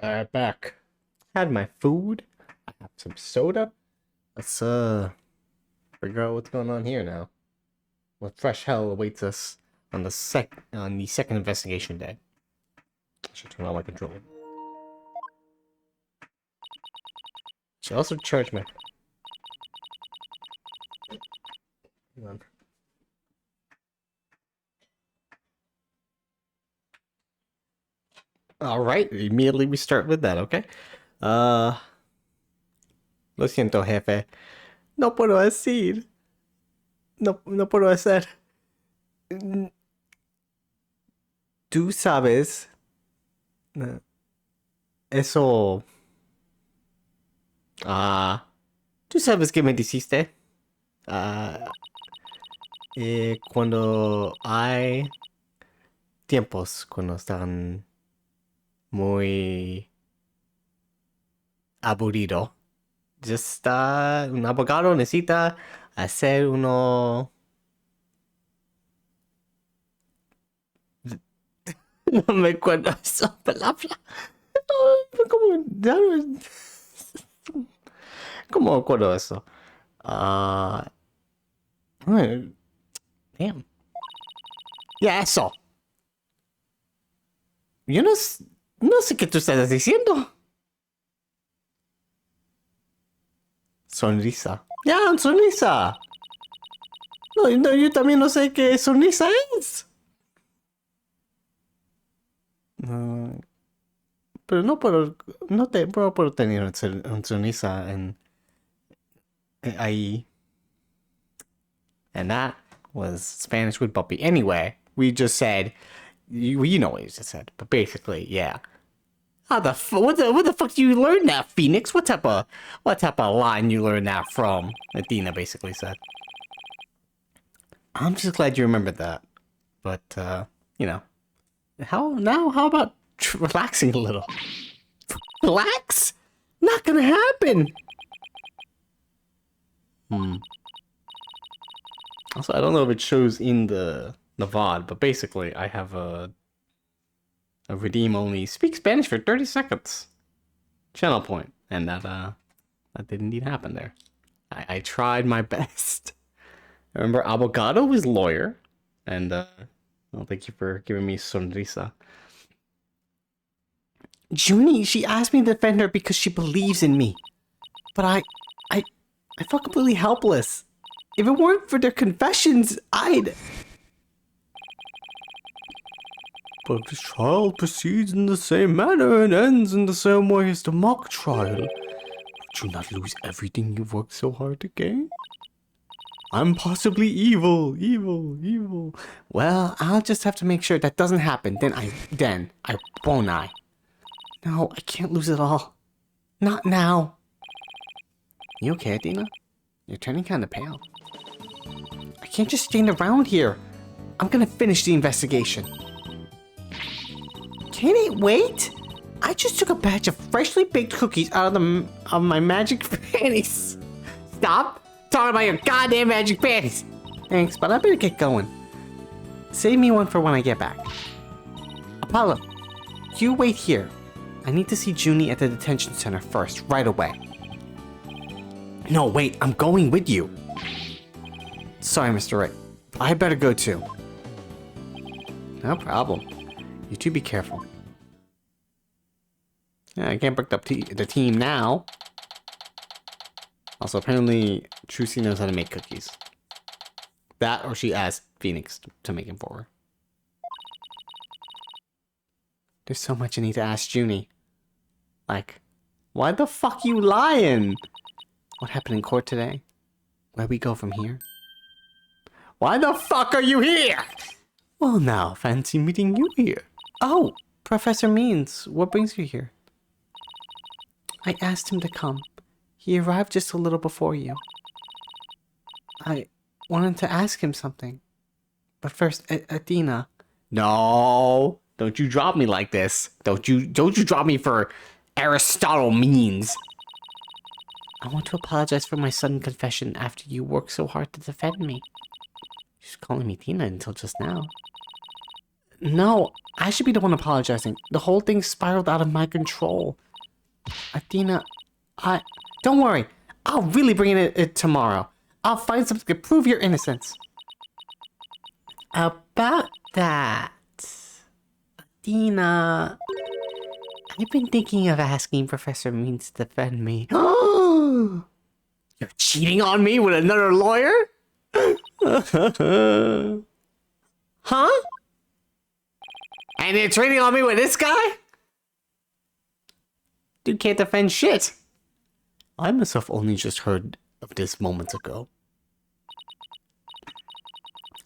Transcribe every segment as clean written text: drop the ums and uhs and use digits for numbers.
Alright, back. Had my food. I have some soda. Let's figure out what's going on here now. What fresh hell awaits us on the second investigation day. I should turn on my controller. Should also charge my. Hang on. Alright, immediately we start with that, okay? Lo siento, jefe. No puedo decir. No puedo hacer. Tú sabes. Eso. Tú sabes que me dijiste. Cuando hay tiempos cuando están muy aburrido. Just un abogado necesita hacer uno. No me acuerdo esa palabra. ¿Cómo me acuerdo eso? Damn. Ya, eso. Yo no sé qué tú estás diciendo. Sonrisa. Ya, sonrisa. No, yo también no sé qué sonrisa es. Pero no puedo tener una sonrisa ahí. And that was Spanish with Buppy. Anyway, we just said, you know what you just said, but basically, yeah. What the fuck do you learn that, Phoenix? What type of line you learned that from? Athena basically said. I'm just glad you remembered that. But you know, how about relaxing a little? Relax? Not gonna happen. Also, I don't know if it shows in the VOD, but basically, I have a redeem only speak Spanish for 30 seconds channel point, and that didn't indeed happen there. I tried my best. Remember, Abogado is lawyer, and well, thank you for giving me sonrisa. Junie, she asked me to defend her because she believes in me, but I felt completely helpless. If it weren't for their confessions, I'd. But if this trial proceeds in the same manner and ends in the same way as the mock trial, would you not lose everything you've worked so hard to gain? I'm possibly evil. Well, I'll just have to make sure that doesn't happen. Then I won't I? No, I can't lose it all. Not now. You okay, Athena? You're turning kind of pale. I can't just stand around here. I'm gonna finish the investigation. Can it wait? I just took a batch of freshly baked cookies out of my magic panties. Stop talking about your goddamn magic panties. Thanks, but I better get going. Save me one for when I get back. Apollo, you wait here. I need to see Junie at the detention center first, right away. No, wait, I'm going with you. Sorry, Mr. Wright. I better go too. No problem. You two be careful. Yeah, I can't break up the team now. Also, apparently, Trucy knows how to make cookies. That, or she asked Phoenix to make them for her. There's so much I need to ask Junie. Like, why the fuck you lying? What happened in court today? Where we go from here? Why the fuck are you here? Well now, fancy meeting you here. Oh, Professor Means, what brings you here? I asked him to come. He arrived just a little before you. I wanted to ask him something. But first, Athena. No, don't you drop me like this. Don't you drop me for Aristotle Means. I want to apologize for my sudden confession after you worked so hard to defend me. She's calling me Tina until just now. No, I should be the one apologizing. The whole thing spiraled out of my control. Athena, Don't worry. I'll really bring it tomorrow. I'll find something to prove your innocence. About that... Athena... I've been thinking of asking Professor Means to defend me. You're cheating on me with another lawyer? Huh? And you're cheating on me with this guy? Dude can't defend shit. I myself only just heard of this moments ago.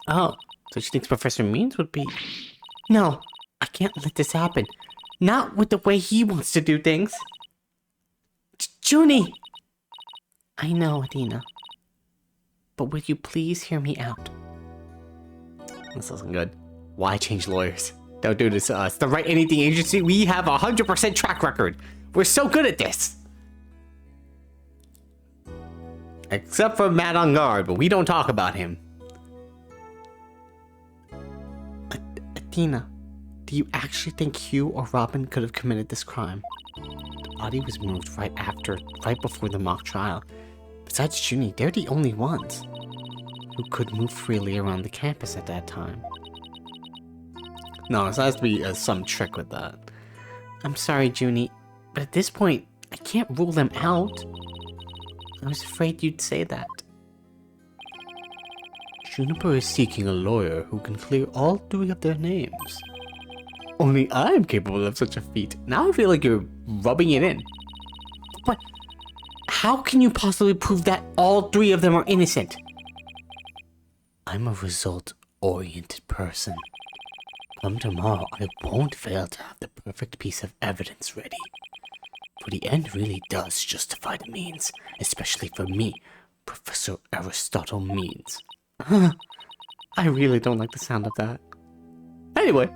Oh, so she thinks Professor Means would be... No, I can't let this happen. Not with the way he wants to do things. Junie! I know, Athena. But would you please hear me out? This isn't good. Why change lawyers? Don't do this to us. The Write Anything Agency, we have a 100% track record. We're so good at this. Except for Matt on guard, but we don't talk about him. Athena, do you actually think Hugh or Robin could have committed this crime? The body was moved right before the mock trial. Besides Junie, they're the only ones who could move freely around the campus at that time. No, it has to be some trick with that. I'm sorry, Junie, but at this point, I can't rule them out. I was afraid you'd say that. Juniper is seeking a lawyer who can clear all three of their names. Only I am capable of such a feat. Now I feel like you're rubbing it in. But how can you possibly prove that all three of them are innocent? I'm a result-oriented person. Come tomorrow, I won't fail to have the perfect piece of evidence ready. For the end really does justify the means, especially for me, Professor Aristotle Means. I really don't like the sound of that. Anyway,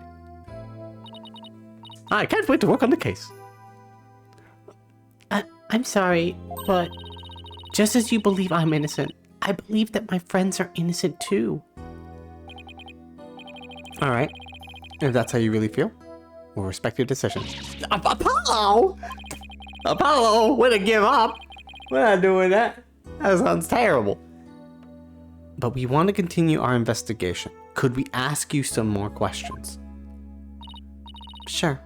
I can't wait to work on the case. I'm sorry, but just as you believe I'm innocent, I believe that my friends are innocent too. Alright, if that's how you really feel, we'll respect your decision. Apollo! Apollo, way to give up! We're not doing that. That sounds terrible. But we want to continue our investigation. Could we ask you some more questions? Sure,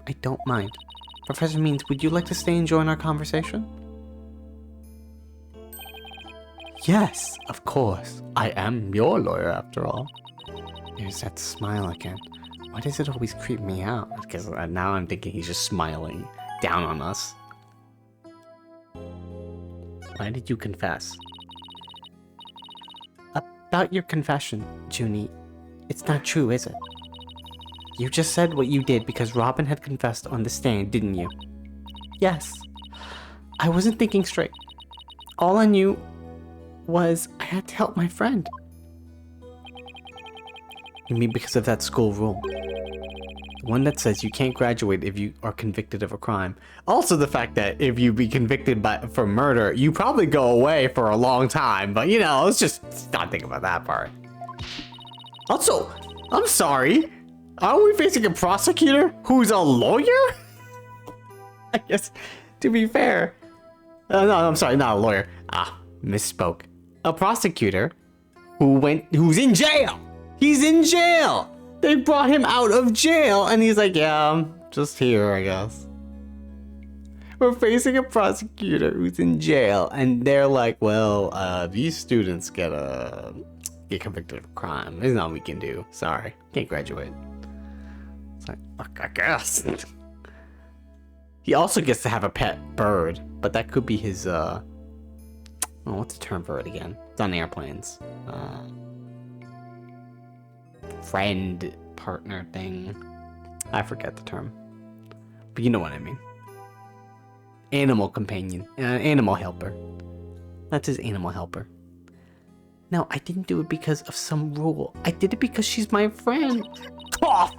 I don't mind. Professor Means, would you like to stay and join our conversation? Yes, of course. I am your lawyer after all. There's that smile again. Why does it always creep me out? Because now I'm thinking he's just smiling down on us. Why did you confess? About your confession, Junie, it's not true, is it? You just said what you did because Robin had confessed on the stand, didn't you? Yes. I wasn't thinking straight. All I knew was I had to help my friend. You mean because of that school rule? The one that says you can't graduate if you are convicted of a crime. Also the fact that if you be convicted for murder, you probably go away for a long time. But you know, let's just not think about that part. Also, I'm sorry. Aren't we facing a prosecutor who's a lawyer? I guess, to be fair. No, I'm sorry, not a lawyer. Misspoke. A prosecutor who's in jail. He's in jail. They brought him out of jail and he's like, yeah, I'm just here, I guess. We're facing a prosecutor who's in jail and they're like, well, these students get convicted of a crime. There's nothing we can do. Sorry, can't graduate. It's like, fuck, I guess. He also gets to have a pet bird, but that could be his, what's the term for it again? It's on airplanes. Friend, partner thing. I forget the term. But you know what I mean. Animal companion. Animal helper. That's his animal helper. No, I didn't do it because of some rule. I did it because she's my friend. Cough!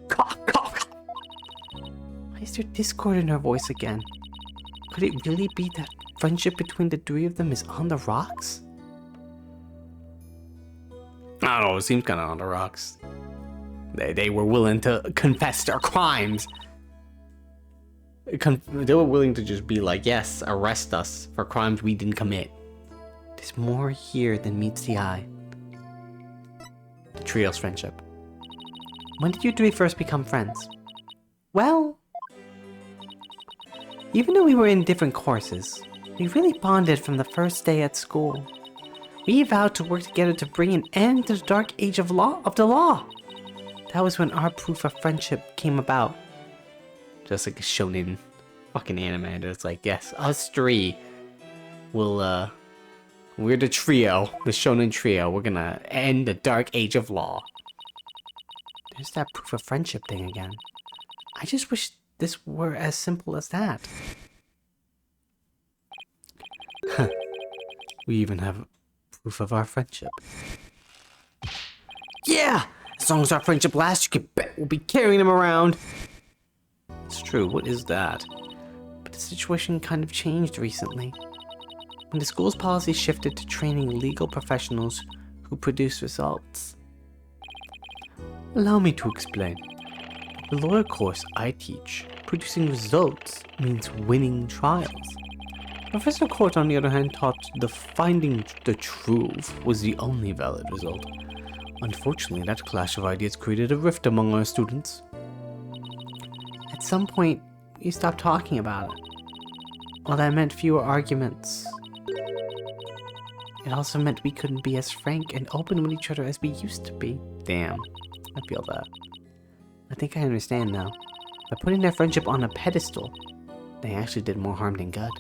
Cough, cough, cough. Why is there discord in her voice again? Could it really be that friendship between the three of them is on the rocks? I don't know, it seems kind of on the rocks. They were willing to confess their crimes. They were willing to just be like, yes, arrest us for crimes we didn't commit. There's more here than meets the eye. The trio's friendship. When did you three first become friends? Well, even though we were in different courses, we really bonded from the first day at school. We vowed to work together to bring an end to the dark age of the law. That was when our proof of friendship came about. Just like a shonen fucking anime. It's like, yes, us three will, we're the trio, the shonen trio. We're gonna end the dark age of law. There's that proof of friendship thing again. I just wish this were as simple as that. We even have proof of our friendship. Yeah! As long as our friendship lasts, you can bet we'll be carrying them around. It's true, what is that? But the situation kind of changed recently. When the school's policy shifted to training legal professionals who produce results. Allow me to explain. The lawyer course I teach, producing results means winning trials. Professor Court, on the other hand, taught the finding the truth was the only valid result. Unfortunately, that clash of ideas created a rift among our students. At some point, we stopped talking about it. While that meant fewer arguments, it also meant we couldn't be as frank and open with each other as we used to be. Damn, I feel that. I think I understand now. By putting their friendship on a pedestal, they actually did more harm than good.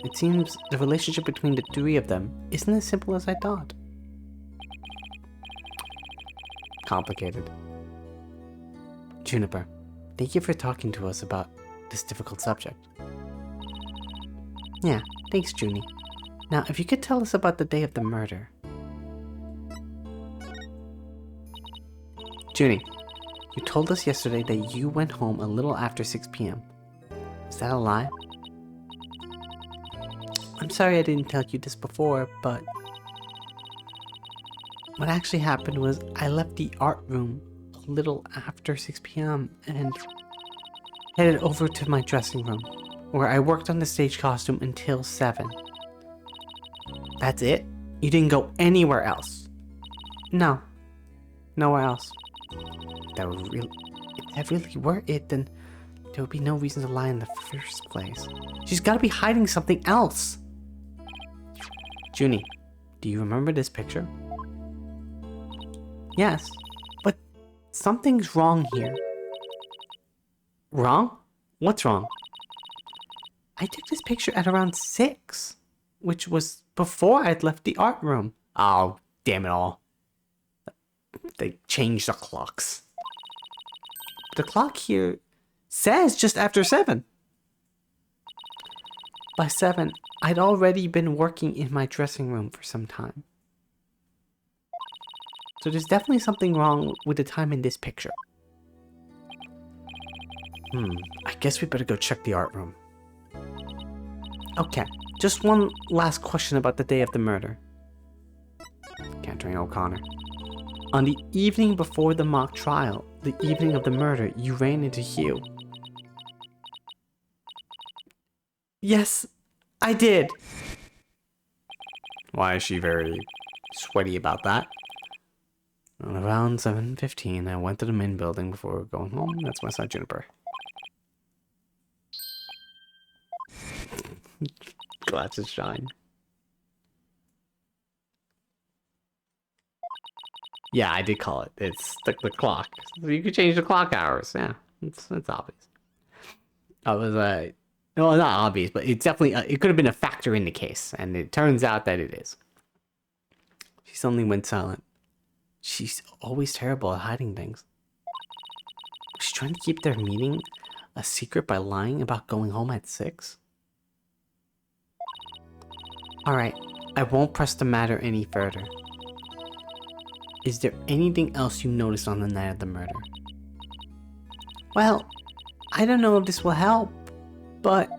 It seems the relationship between the three of them isn't as simple as I thought. Complicated. Juniper, thank you for talking to us about this difficult subject. Yeah, thanks, Junie. Now, if you could tell us about the day of the murder. Junie, you told us yesterday that you went home a little after 6 p.m. Is that a lie? I'm sorry I didn't tell you this before, but what actually happened was I left the art room a little after 6 p.m. and headed over to my dressing room, where I worked on the stage costume until 7. That's it? You didn't go anywhere else? No. Nowhere else. If that really were it, then there would be no reason to lie in the first place. She's gotta be hiding something else. Junie, do you remember this picture? Yes, but something's wrong here. Wrong? What's wrong? I took this picture at around 6, which was before I'd left the art room. Oh, damn it all. They changed the clocks. The clock here says just after 7. By 7, I'd already been working in my dressing room for some time. So there's definitely something wrong with the time in this picture. I guess we better go check the art room. Okay, just one last question about the day of the murder. Cantering O'Connor. On the evening before the mock trial, the evening of the murder, you ran into Hugh. Yes, I did. Why is she very sweaty about that? Around 7:15, I went to the main building before going home. That's my side, Juniper. Glasses shine. Yeah, I did call it. It's the clock. You could change the clock hours. Yeah, it's obvious. I was no, not obvious, but it's definitely it could have been a factor in the case, and it turns out that it is. She suddenly went silent. She's always terrible at hiding things. Was she trying to keep their meeting a secret by lying about going home at 6? Alright, I won't press the matter any further. Is there anything else you noticed on the night of the murder? Well, I don't know if this will help, but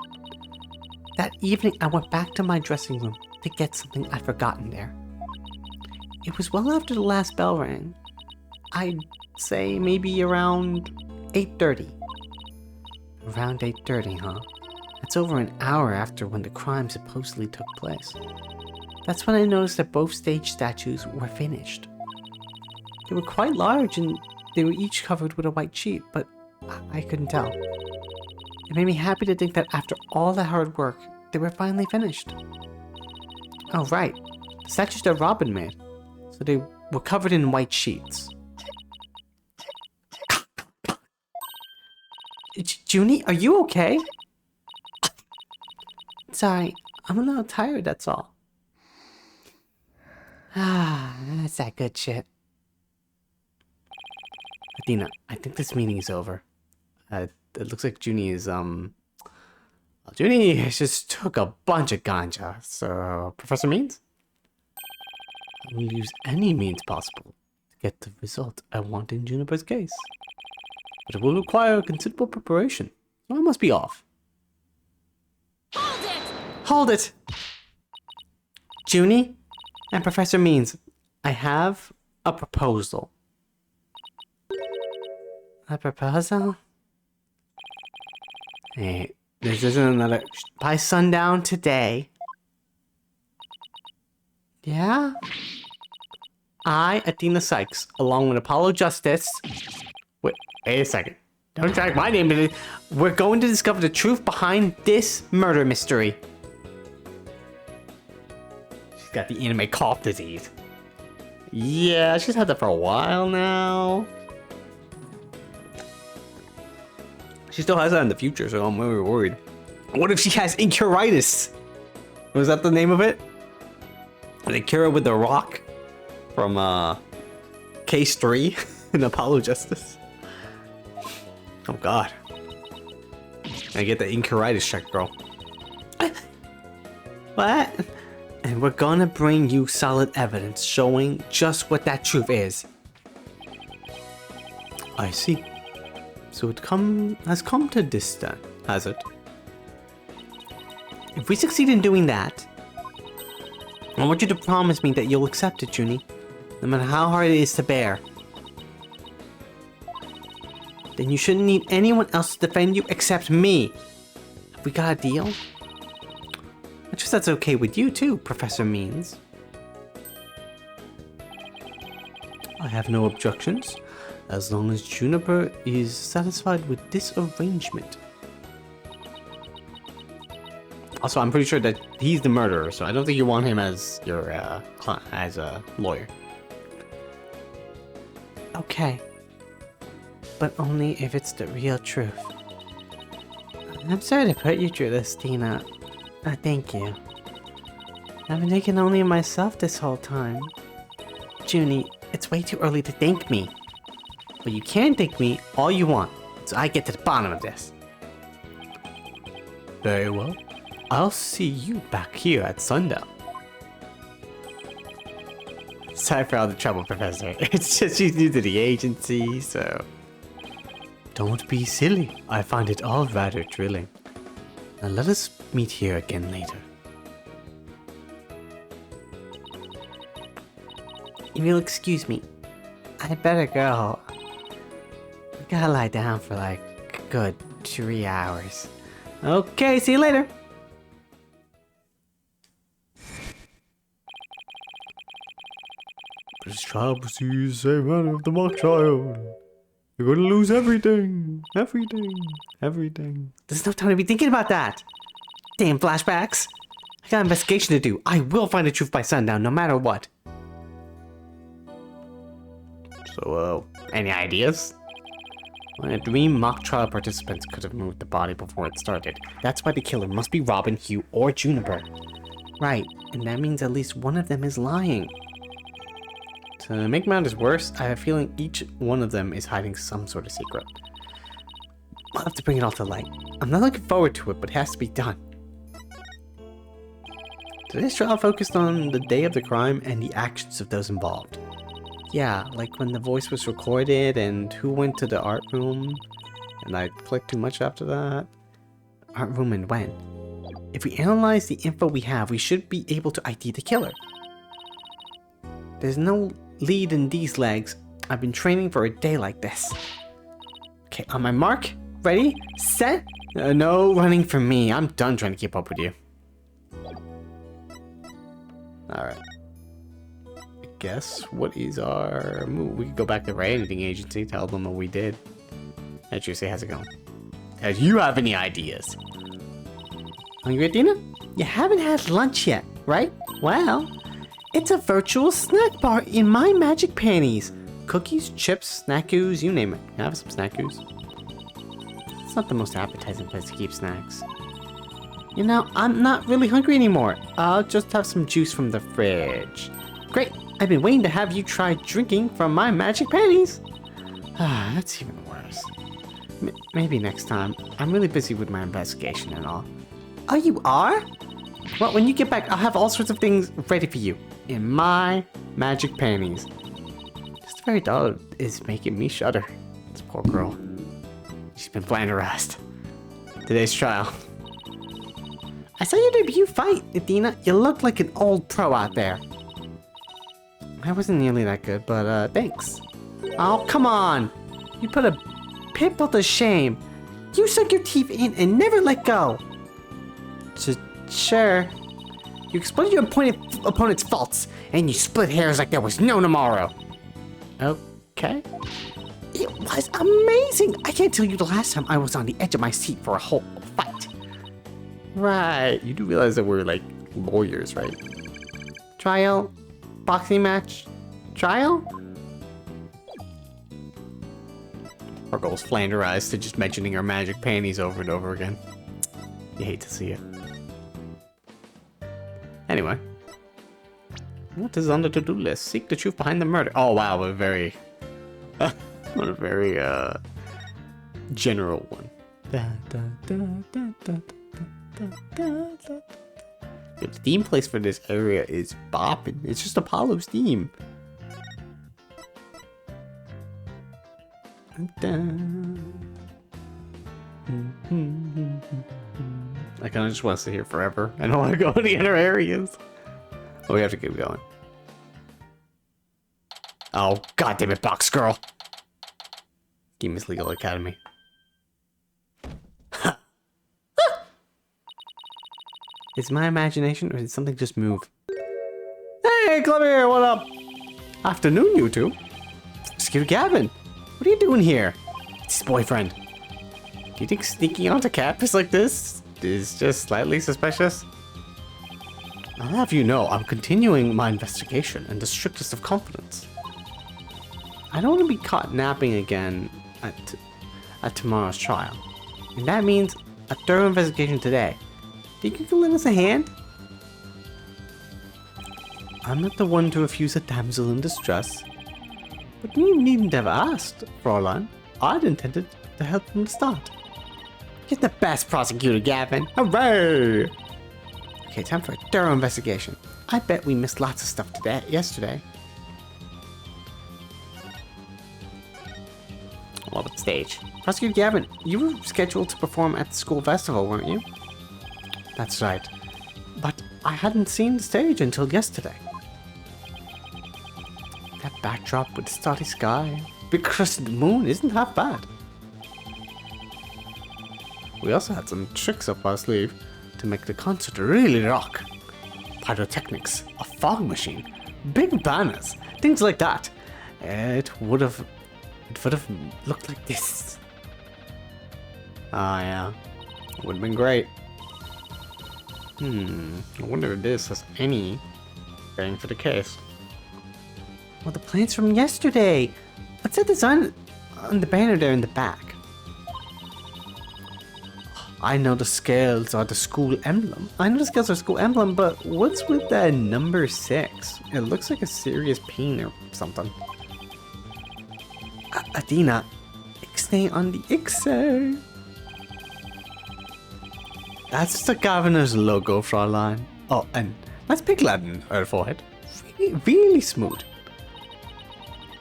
that evening I went back to my dressing room to get something I'd forgotten there. It was well after the last bell rang. I'd say maybe around 8:30. Around 8:30, huh? That's over an hour after when the crime supposedly took place. That's when I noticed that both stage statues were finished. They were quite large and they were each covered with a white sheet, but I couldn't tell. It made me happy to think that after all the hard work, they were finally finished. Oh, right. The statues that Robin made. So they were covered in white sheets. Junie, are you okay? Sorry, I'm a little tired, that's all. Ah, that's that good shit. Athena, I think this meeting is over. It looks like Junie is, Junie just took a bunch of ganja, so Professor Means? I will use any means possible to get the result I want in Juniper's case. But it will require considerable preparation, so I must be off. Hold it! Hold it! Junie and Professor Means, I have a proposal. A proposal? Hey, this isn't another... By sundown today. Yeah? I, Athena Sykes, along with Apollo Justice... Wait a second. Don't drag my name into it. We're going to discover the truth behind this murder mystery. She's got the anime cough disease. Yeah, she's had that for a while now. She still has that in the future, so I'm very worried. What if she has incuritis? Was that the name of it? They cure her with the rock from Case 3 in Apollo Justice. Oh god. I get the incuritis check, girl. What? And we're gonna bring you solid evidence showing just what that truth is. I see. So it has come to this then, has it? If we succeed in doing that, I want you to promise me that you'll accept it, Junie, no matter how hard it is to bear. Then you shouldn't need anyone else to defend you except me. Have we got a deal? I trust that's okay with you too, Professor Means. I have no objections, as long as Juniper is satisfied with this arrangement. Also, I'm pretty sure that he's the murderer, so I don't think you want him as your as a lawyer. Okay. But only if it's the real truth. I'm sorry to put you through this, Tina. Thank you. I've been thinking only of myself this whole time. Junie, it's way too early to thank me. But you can thank me all you want, so I get to the bottom of this. Very well. I'll see you back here at sundown. Sorry for all the trouble, Professor. It's just she's new to the agency, so... Don't be silly. I find it all rather thrilling. Now let us meet here again later. If you'll excuse me, I'd better go. I gotta lie down for like a good 3 hours. Okay, see you later. This child proceeds the same manner of the mock child. You're gonna lose everything. Everything. There's no time to be thinking about that. Damn flashbacks. I got an investigation to do. I will find the truth by sundown, no matter what. So, any ideas? Well, 3 mock trial participants could have moved the body before it started. That's why the killer must be Robin, Hugh, or Juniper. Right, and that means at least one of them is lying. To make matters worse, I have a feeling each one of them is hiding some sort of secret. I'll have to bring it all to light. I'm not looking forward to it, but it has to be done. Today's trial focused on the day of the crime and the actions of those involved. Yeah, like when the voice was recorded and who went to the art room, and I clicked too much after that. Art room and when. If we analyze the info we have, we should be able to ID the killer. There's no lead in these legs, I've been training for a day like this. Okay, on my mark, ready, set. No running for me. I'm done trying to keep up with you. Alright. I guess, what is our move? We could go back to the rating agency, tell them what we did. Hey, Juicy, how's it going? Do you have any ideas? Hungry, Athena? You haven't had lunch yet, right? Well, it's a virtual snack bar in my magic panties. Cookies, chips, snackoos, you name it. Have some snackoos. It's not the most appetizing place to keep snacks. You know, I'm not really hungry anymore. I'll just have some juice from the fridge. Great, I've been waiting to have you try drinking from my magic panties. Ah, that's even worse. Maybe next time. I'm really busy with my investigation and all. Oh, you are? Well, when you get back, I'll have all sorts of things ready for you. In my magic panties. Just the very thought is making me shudder. This poor girl. She's been planning to rest. Today's trial. I saw your debut fight, Athena. You look like an old pro out there. I wasn't nearly that good, but thanks. Oh, come on. You put a people to shame. You sunk your teeth in and never let go. Sure. You exploited your opponent's faults, and you split hairs like there was no tomorrow. Okay. It was amazing. I can't tell you the last time I was on the edge of my seat for a whole fight. Right. You do realize that we're like lawyers, right? Trial? Boxing match? Trial? Our goal's flanderized to just mentioning her magic panties over and over again. You hate to see it. Anyway. What is on the to-do list? Seek the truth behind the murder. Oh wow, a very... what a very, general one. The theme place for this area is bopping. It's just Apollo's theme. I kind of just want to sit here forever. I don't want to go to the other areas. Oh, we have to keep going. Oh, goddamn it, Box Girl. Games Legal Academy. Is my imagination or did something just move? Hey, come here, what up? Afternoon, you two. Excuse Gavin. What are you doing here? It's his boyfriend. Do you think sneaking onto campus like this is just slightly suspicious? I'll have you know, I'm continuing my investigation in the strictest of confidence. I don't want to be caught napping again at tomorrow's trial. And that means a thorough investigation today. Think you can lend us a hand? I'm not the one to refuse a damsel in distress. But you needn't have asked, Fräulein. I'd intended to help from the start. You're the best prosecutor, Gavin. Hooray! Okay, time for a thorough investigation. I bet we missed lots of stuff yesterday. Well, what stage? Prosecutor Gavin, you were scheduled to perform at the school festival, weren't you? That's right. But I hadn't seen the stage until yesterday. That backdrop with the starry sky, big crescent moon isn't half bad. We also had some tricks up our sleeve to make the concert really rock. Pyrotechnics, a fog machine, big banners, things like that. It would have looked like this. Ah, yeah. It would have been great. I wonder if this has any bearing for the case. Well, the plans from yesterday. What's that design on the banner there in the back? I know the scales are the school emblem. But what's with that number 6? It looks like a serious pain or something. Athena, ixnay on the Ixay. That's the governor's logo, Fräulein. Oh, and let's pick Latin on her forehead. Really smooth.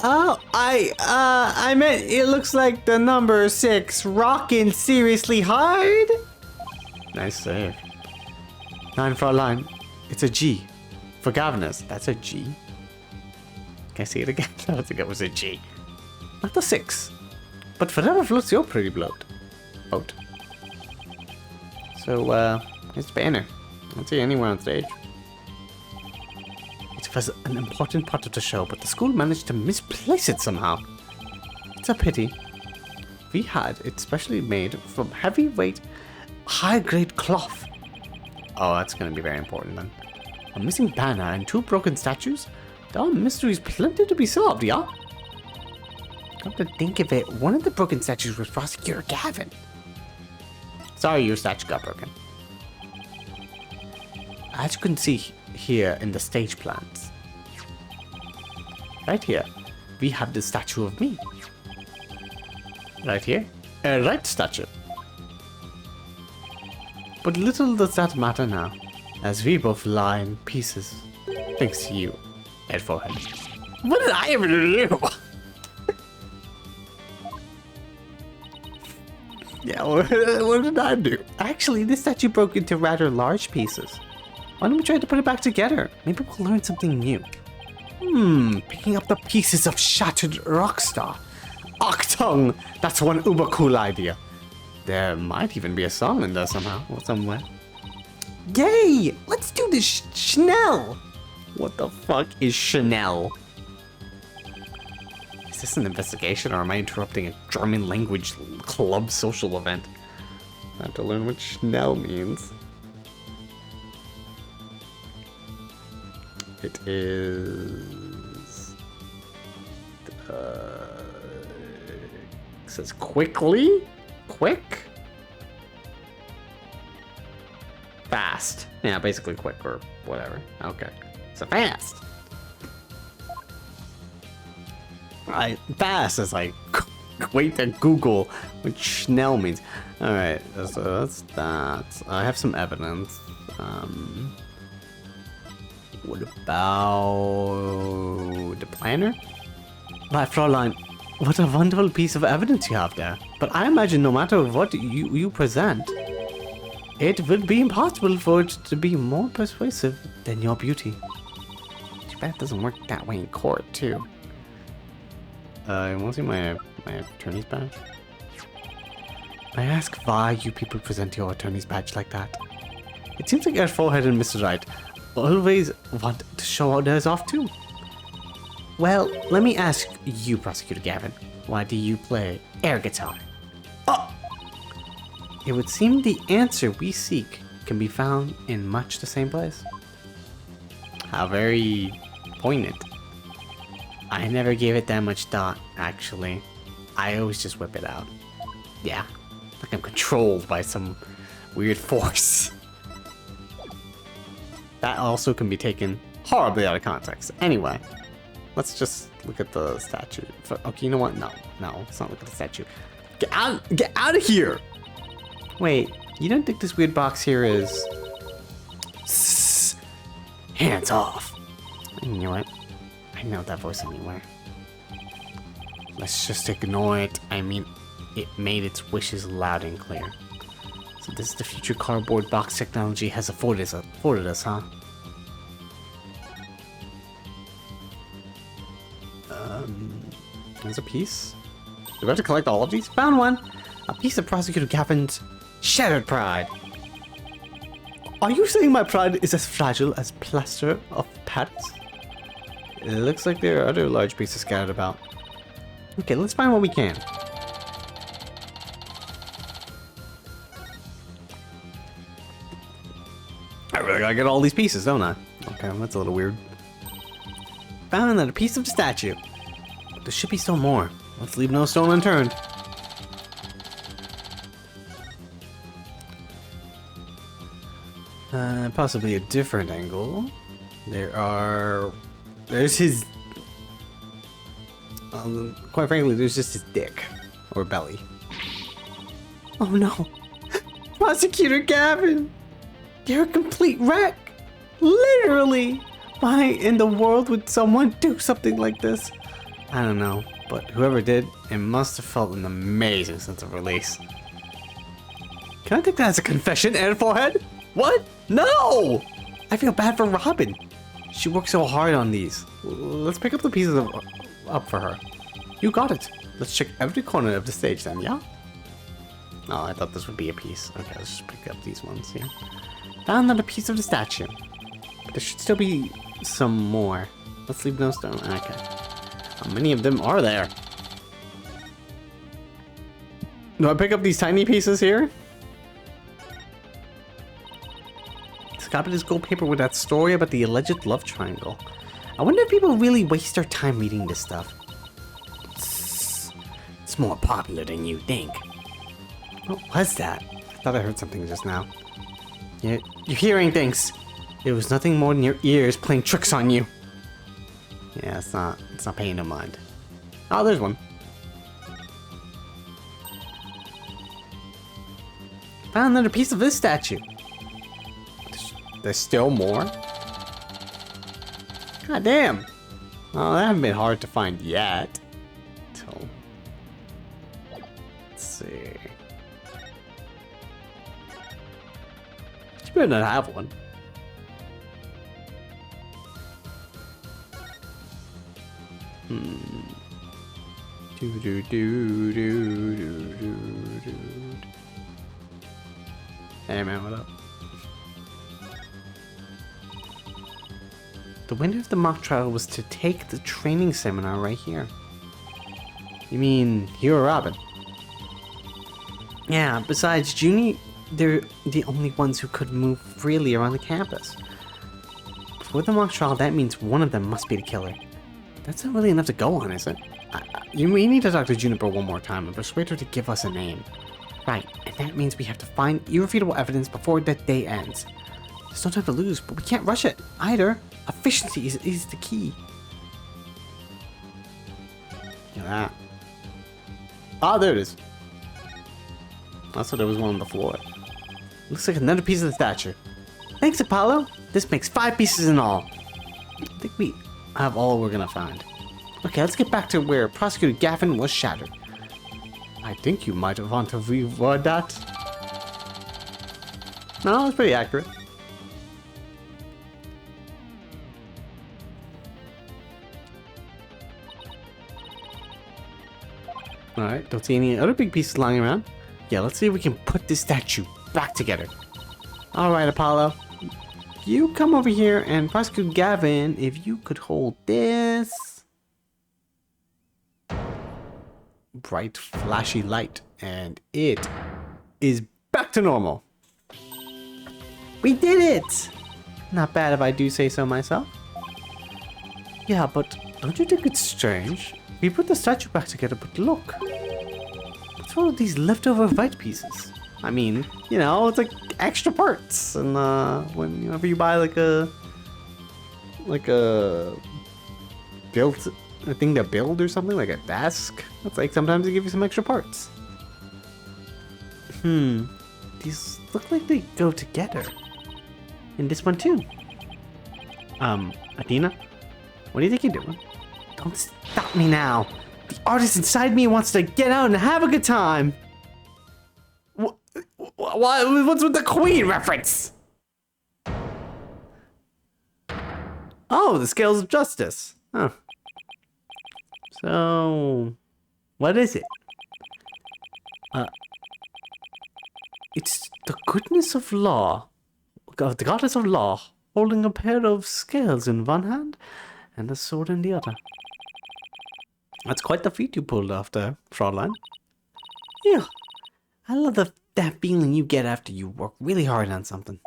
Oh, I meant it looks like the number 6 rocking seriously hard. Nice save. 9, Fräulein. It's a G. For governors, that's a G. Can I see it again? I don't think it was a G. not the 6. But whatever floats your pretty boat. So, it's Banner. I don't see anyone on stage. It was an important part of the show, but the school managed to misplace it somehow. It's a pity. We had it specially made from heavyweight, high-grade cloth. Oh, that's going to be very important then. A missing banner and 2 broken statues? There are mysteries plenty to be solved, yeah? Come to think of it, one of the broken statues was Prosecutor Gavin. Sorry your statue got broken. As you can see here in the stage plans, right here, we have the statue of me. Right here, a right statue. But little does that matter now, as we both lie in pieces, thanks to you, Ed Forehead. What did I ever do? Yeah, what did I do? Actually, this statue broke into rather large pieces. Why don't we try to put it back together? Maybe we'll learn something new. Picking up the pieces of shattered Rockstar. Octung! That's one uber cool idea. There might even be a song in there somehow, or somewhere. Yay! Let's do this Chanel! What the fuck is Chanel? Is this an investigation, or am I interrupting a German language club social event? I have to learn what Chanel means. It is... it says quickly? Quick? Fast. Yeah, basically quick or whatever. Okay. So fast. Alright, fast is like, wait to Google what Schnell means. Alright, so that's that. I have some evidence. What about the planner? My Fräulein, what a wonderful piece of evidence you have there. But I imagine no matter what you present, it would be impossible for it to be more persuasive than your beauty. Too bad it doesn't work that way in court, too. You want to see my attorney's badge? I ask why you people present your attorney's badge like that. It seems like your forehead and Mr. Wright always want to show others off too. Well, let me ask you, Prosecutor Gavin, why do you play air guitar? Oh! It would seem the answer we seek can be found in much the same place. How very poignant. I never gave it that much thought, actually. I always just whip it out. Yeah, like I'm controlled by some weird force. That also can be taken horribly out of context. Anyway, let's just look at the statue. Okay, you know what? No, let's not look at the statue. Get out of here! Wait, you don't think this weird box here is... Hands off. I knew it. I know that voice anywhere. Let's just ignore it. I mean, it made its wishes loud and clear. So this is the future cardboard box technology has afforded us, huh? There's a piece. Do we have to collect all of these? Found one! A piece of Prosecutor Gavin's shattered pride. Are you saying my pride is as fragile as plaster of Paris? It looks like there are other large pieces scattered about. Okay, let's find what we can. I really gotta get all these pieces, don't I? Okay, that's a little weird. Found another piece of the statue. There should be still more. Let's leave no stone unturned. Possibly a different angle. There's his... quite frankly, there's just his dick. Or belly. Oh no! Prosecutor Gavin! You're a complete wreck! Literally! Why in the world would someone do something like this? I don't know, but whoever did, it must have felt an amazing sense of release. Can I take that as a confession, Air Forehead? What? No! I feel bad for Robin. She worked so hard on these. Let's pick up the pieces up for her. You got it. Let's check every corner of the stage then, yeah? Oh, I thought this would be a piece. Okay, let's just pick up these ones here. Found another piece of the statue. But there should still be some more. Let's leave those down. Okay. How many of them are there? Do I pick up these tiny pieces here? Let's copy this gold paper with that story about the alleged love triangle. I wonder if people really waste their time reading this stuff. It's more popular than you think. What was that? I thought I heard something just now. You're hearing things. It was nothing more than your ears playing tricks on you. Yeah, it's not paying no mind. Oh, there's one. Found another piece of this statue. There's still more? God damn. Well, that hasn't been hard to find yet. So, let's see. You better not have one. Hey man, what up? The winner of the mock trial was to take the training seminar right here. You mean you or Robin? Yeah, besides Junie, they're the only ones who could move freely around the campus. For the mock trial, that means one of them must be the killer. That's not really enough to go on, is it? We need to talk to Juniper one more time and persuade her to give us a name. Right, and that means we have to find irrefutable evidence before that day ends. There's no time to lose, but we can't rush it either. Efficiency is the key. Look at that. Ah, there it is. I thought there was one on the floor. Looks like another piece of the statue. Thanks, Apollo. This makes 5 pieces in all. I think we have all we're gonna find. Okay, let's get back to where Prosecutor Gavin was shattered. I think you might want to reword that. No, it's pretty accurate. Alright, don't see any other big pieces lying around. Yeah, let's see if we can put this statue back together. Alright, Apollo. You come over here and prosecute Gavin if you could hold this bright, flashy light, and it is back to normal. We did it! Not bad if I do say so myself. Yeah, but don't you think it's strange? We put the statue back together, but look. What's all of these leftover white pieces? I mean, you know, it's like extra parts, and whenever you buy like a built a thing to build or something, like a desk, it's like sometimes they give you some extra parts. These look like they go together. And this one too. Athena, what do you think you're doing? Don't stop me now. The artist inside me wants to get out and have a good time. What's with the Queen reference? Oh, the scales of justice. Huh. So, what is it? It's the goodness of law. The goddess of law, holding a pair of scales in one hand and a sword in the other. That's quite the feat you pulled off there, Fraulein. Yeah, I love that feeling you get after you work really hard on something.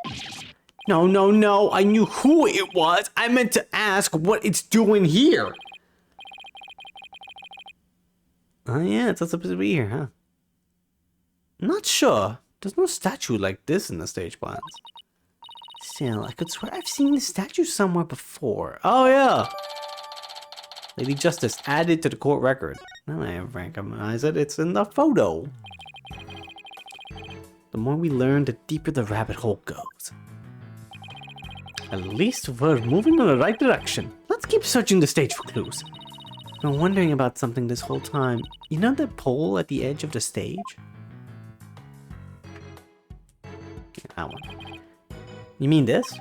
No, I knew who it was. I meant to ask what it's doing here. Oh yeah, it's not supposed to be here, huh? Not sure. There's no statue like this in the stage plans. Still, I could swear I've seen this statue somewhere before. Oh yeah! Lady Justice added to the court record. Now I recognize it. It's in the photo. The more we learn, the deeper the rabbit hole goes. At least we're moving in the right direction. Let's keep searching the stage for clues. I've been wondering about something this whole time. You know that pole at the edge of the stage? Yeah, that one. You mean this?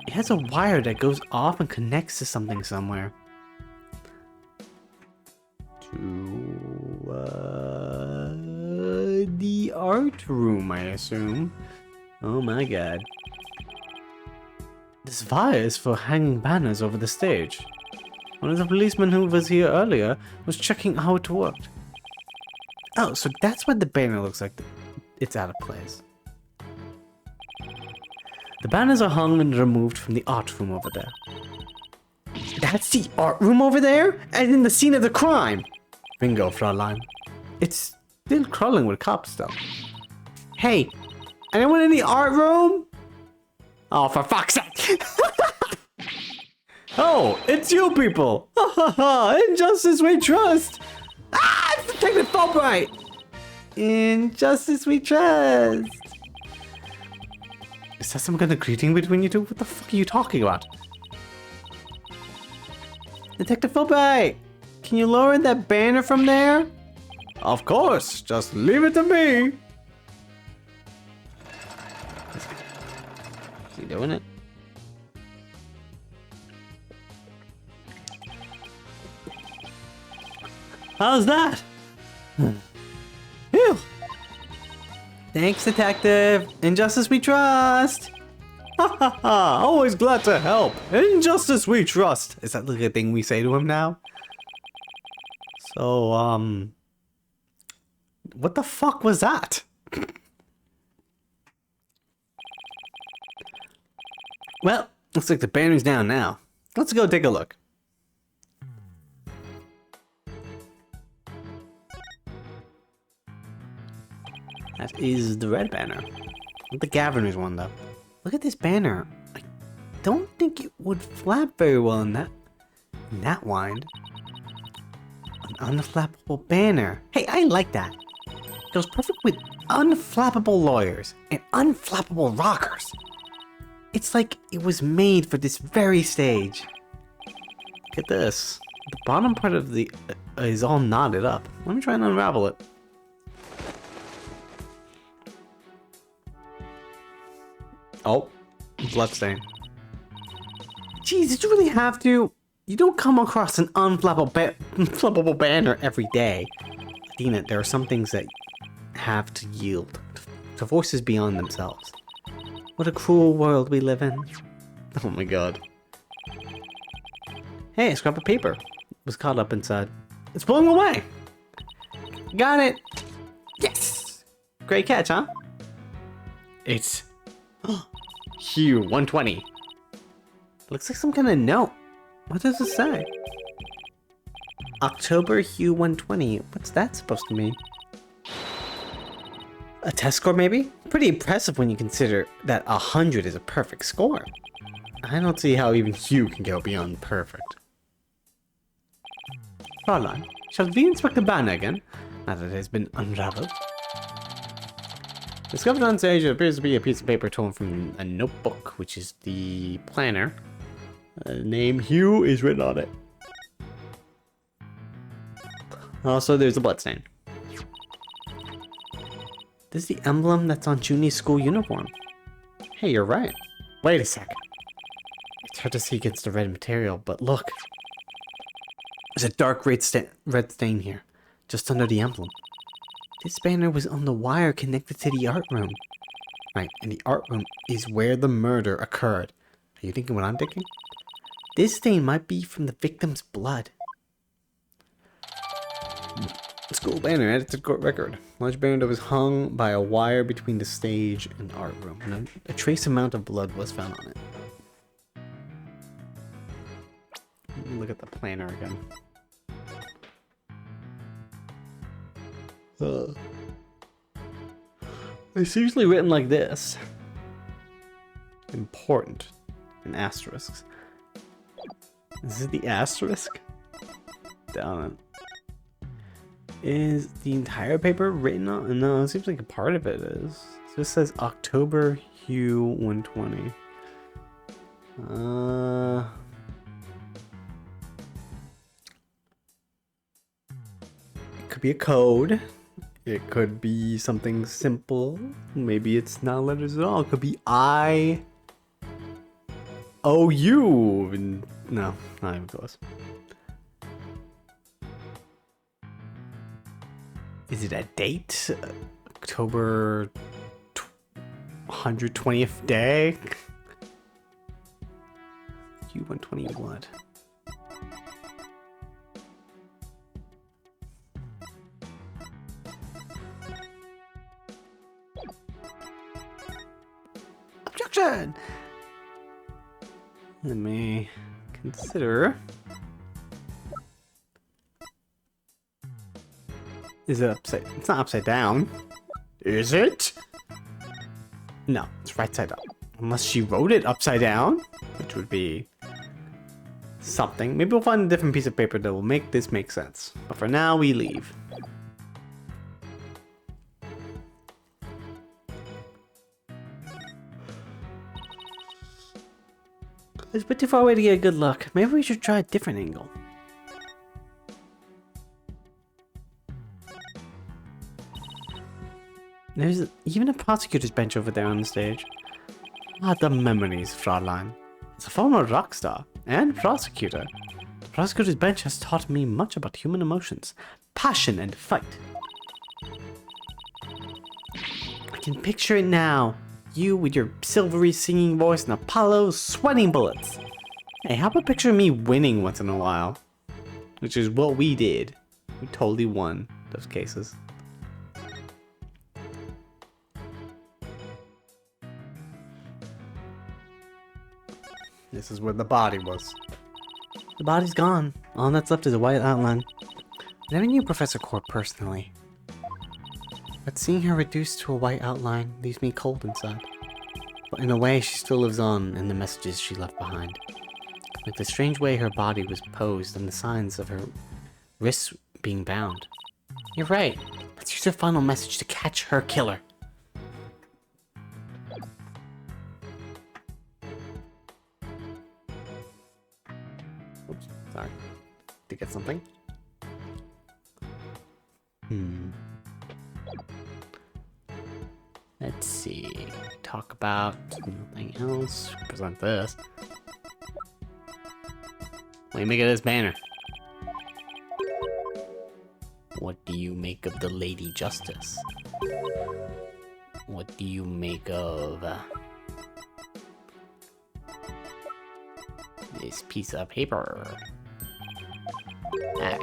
It has a wire that goes off and connects to something somewhere. To art room, I assume. Oh my god. This fire is for hanging banners over the stage. One of the policemen who was here earlier was checking how it worked. Oh, so that's why the banner looks like it's out of place. The banners are hung and removed from the art room over there. That's the art room over there? And in the scene of the crime! Bingo, Fraulein. It's still crawling with cops, though. Hey, anyone in the art room? Oh, for fuck's sake! Oh, it's you people! Ha ha ha! Injustice we trust! Ah, it's Detective Fulbright! Injustice we trust! Is that some kind of greeting between you two? What the fuck are you talking about? Detective Fulbright! Can you lower that banner from there? Of course! Just leave it to me! Is he doing it? How's that? Phew. Thanks, Detective. Injustice we trust. Ha ha ha. Always glad to help. Injustice we trust. Is that like a thing we say to him now? So, what the fuck was that? Well, looks like the banner's down now. Let's go take a look. That is the red banner. Not the Governor's one, though. Look at this banner. I don't think it would flap very well in that wind. An unflappable banner. Hey, I like that. It goes perfect with unflappable lawyers and unflappable rockers. It's like it was made for this very stage. Look at this. The bottom part of the is all knotted up. Let me try and unravel it. Oh, bloodstain. Jeez, did you really have to? You don't come across an unflappable banner every day. Dina, there are some things that have to yield to forces beyond themselves. What a cruel world we live in. Oh my god. Hey, a scrap of paper was caught up inside. It's blowing away. Got it. Yes. Great catch, huh? It's Hugh 120. Looks like some kind of note. What does it say? October Hugh 120. What's that supposed to mean? A test score, maybe? Pretty impressive when you consider that 100 is a perfect score. I don't see how even Hugh can go beyond perfect. Fraulein, shall we inspect the banner again, now that it has been unraveled? Discovered on stage, it appears to be a piece of paper torn from a notebook, which is the planner. The name Hugh is written on it. Also, there's a bloodstain. This is the emblem that's on Junie's school uniform. Hey, you're right. Wait a sec. It's hard to see against the red material, but look. There's a dark red stain here, just under the emblem. This banner was on the wire connected to the art room. Right, and the art room is where the murder occurred. Are you thinking what I'm thinking? This stain might be from the victim's blood. School banner added to the court record. Large banner that was hung by a wire between the stage and art room. And a trace amount of blood was found on it. Let me look at the planner again. It's usually written like this. Important. In asterisks. Is it the asterisk? Down it. Is the entire paper written on? No, it seems like a part of it is. It just says October Hugh 120. It could be a code. It could be something simple. Maybe it's not letters at all. It could be I O U. No, not even close. Is it a date? October 120th day. Q120 what? Objection! Let me consider. Is it upside? It's not upside down. Is it? No, it's right side up. Unless she wrote it upside down, which would be something. Maybe we'll find a different piece of paper that will make this make sense. But for now, we leave. It's a bit too far away to get a good look. Maybe we should try a different angle. There's even a prosecutor's bench over there on the stage. Ah, the memories, Fraulein. As a former rock star and prosecutor, the prosecutor's bench has taught me much about human emotions, passion, and fight. I can picture it now. You with your silvery singing voice and Apollo sweating bullets. Hey, how about picture me winning once in a while? Which is what we did. We totally won those cases. This is where the body was. The body's gone. All that's left is a white outline. I never knew Professor Court personally. But seeing her reduced to a white outline leaves me cold inside. But in a way, she still lives on in the messages she left behind. Like the strange way her body was posed and the signs of her wrists being bound. You're right. Let's use her final message to catch her killer. Oops, sorry. To get something. Let's see. Talk about something else. Present this. What do you make of this banner? What do you make of the Lady Justice? What do you make of this piece of paper? Ah.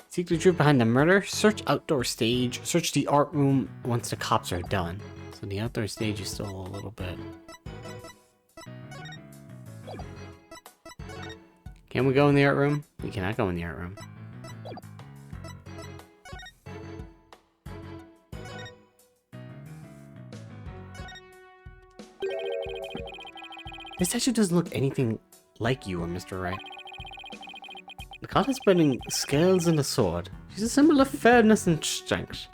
Seek the truth behind the murder. Search outdoor stage. Search the art room once the cops are done. So the outdoor stage is still a little bit. Can we go in the art room? We cannot go in the art room. This statue doesn't look anything like you or Mr. Wright. The god is spreading scales and a sword. She's a symbol of fairness and strength.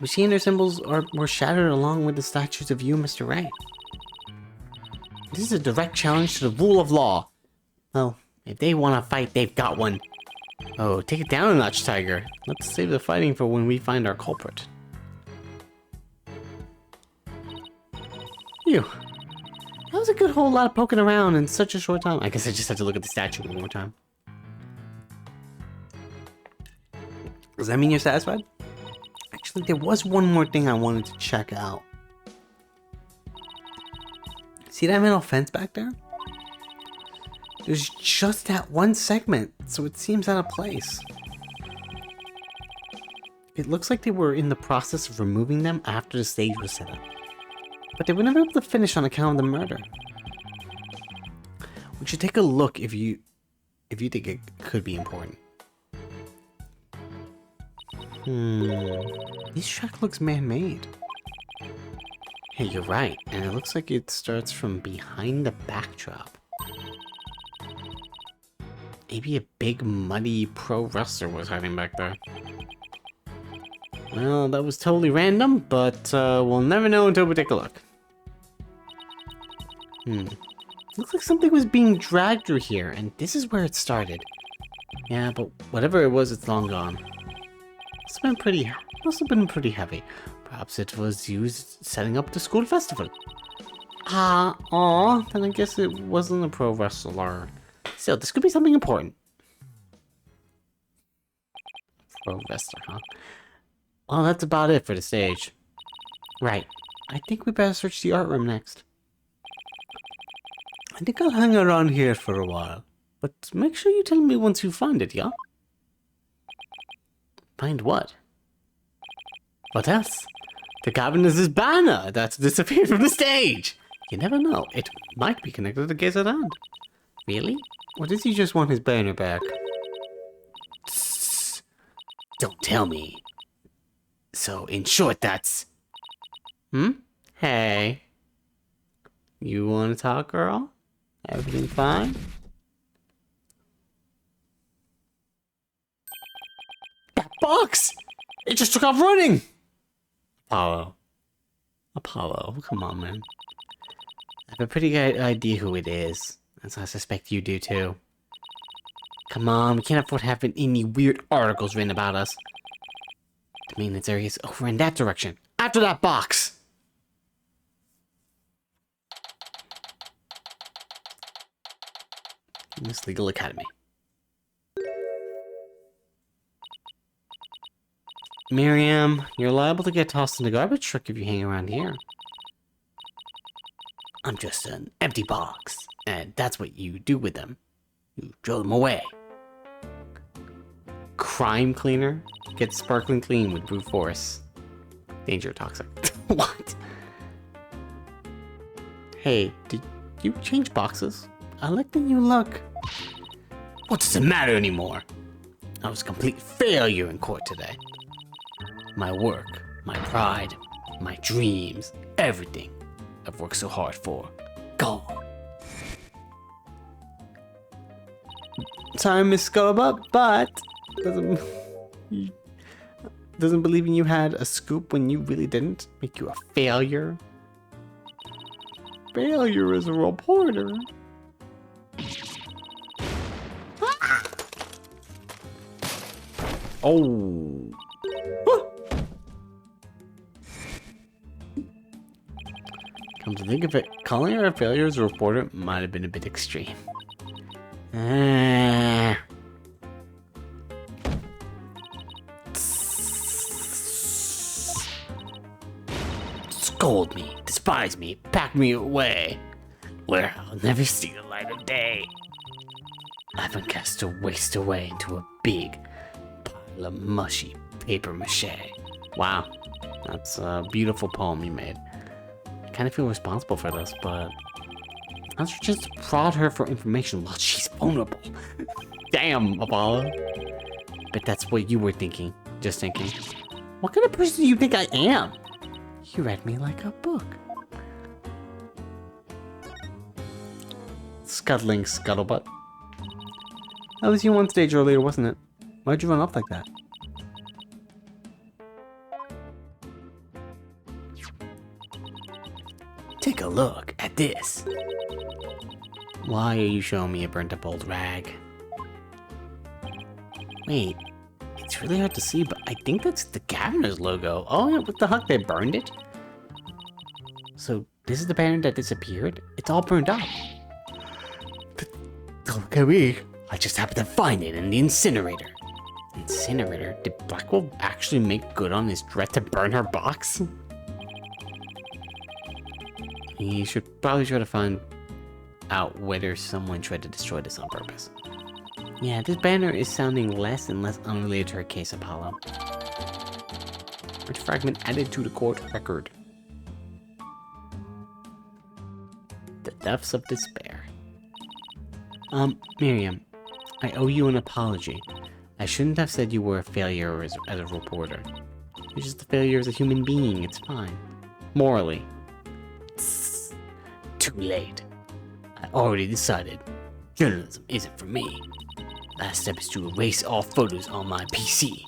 But she and her symbols were shattered along with the statues of you, Mr. Wright. This is a direct challenge to the rule of law. Well, if they want to fight, they've got one. Oh, take it down a notch, Tiger. Let's save the fighting for when we find our culprit. Phew. That was a good whole lot of poking around in such a short time. I guess I just had to look at the statue one more time. Does that mean you're satisfied? Actually, there was one more thing I wanted to check out. See that metal fence back there? There's just that one segment, so it seems out of place. It looks like they were in the process of removing them after the stage was set up. But they were never able to finish on account of the murder. We should take a look if you think it could be important. This track looks man-made. Hey, you're right, and it looks like it starts from behind the backdrop. Maybe a big, muddy pro wrestler was hiding back there. Well, that was totally random, but we'll never know until we take a look. Looks like something was being dragged through here, and this is where it started. Yeah, but whatever it was, it's long gone. Must have been pretty heavy. Perhaps it was used setting up the school festival. Then I guess it wasn't a pro wrestler. Still, this could be something important. Professor, huh? Well, that's about it for the stage. Right. I think we better search the art room next. I think I'll hang around here for a while. But make sure you tell me once you find it, yeah? Find what? What else? The Cabinet's banner that's disappeared from the stage! You never know. It might be connected to the Gaze Hand. Really? Or does he just want his banner back? Tss. Don't tell me. So, in short, that's... Hey. You want to talk, girl? Everything fine? That box! It just took off running! Apollo, come on, man. I have a pretty good idea who it is. As I suspect you do, too. Come on, we can't afford having any weird articles written about us. The maintenance area is over in that direction. After that box! Miss Legal Academy. Miriam, you're liable to get tossed in the garbage truck if you hang around here. I'm just an empty box, and that's what you do with them. You throw them away. Crime cleaner? Get sparkling clean with brute force. Danger toxic. What? Hey, did you change boxes? I like the new look. What does it matter anymore? I was a complete failure in court today. My work, my pride, my dreams, everything I've worked so hard for, gone. Sorry, Miss Scuttlebutt, but doesn't believing you had a scoop when you really didn't make you a failure. Failure as a reporter. Oh. Come to think of it, calling her a failure as a reporter might have been a bit extreme. Scold me, despise me, pack me away, where I'll never see the light of day. I've been cast to waste away into a big pile of mushy paper mache. Wow, that's a beautiful poem you made. I kind of feel responsible for this, but I was just to prod her for information while she's vulnerable. Damn, Apollo. But that's what you were thinking. Just thinking. What kind of person do you think I am? You read me like a book. Scuttling scuttlebutt. That was you on stage earlier, wasn't it? Why'd you run off like that? Take a look at this. Why are you showing me a burnt up old rag? Wait, it's really hard to see, but I think that's the Gaviner's logo. Oh, yeah, what the heck, they burned it? So, this is the banner that disappeared? It's all burned up. Look at me. I just happened to find it in the incinerator. Incinerator? Did Blackwell actually make good on his threat to burn her box? He should probably try to find out whether someone tried to destroy this on purpose. Yeah, this banner is sounding less and less unrelated to her case, Apollo. Which fragment added to the court record? The depths of despair. Miriam, I owe you an apology. I shouldn't have said you were a failure as a reporter. You're just a failure as a human being, it's fine. Morally. Too late. I already decided journalism isn't for me. Last step is to erase all photos on my PC.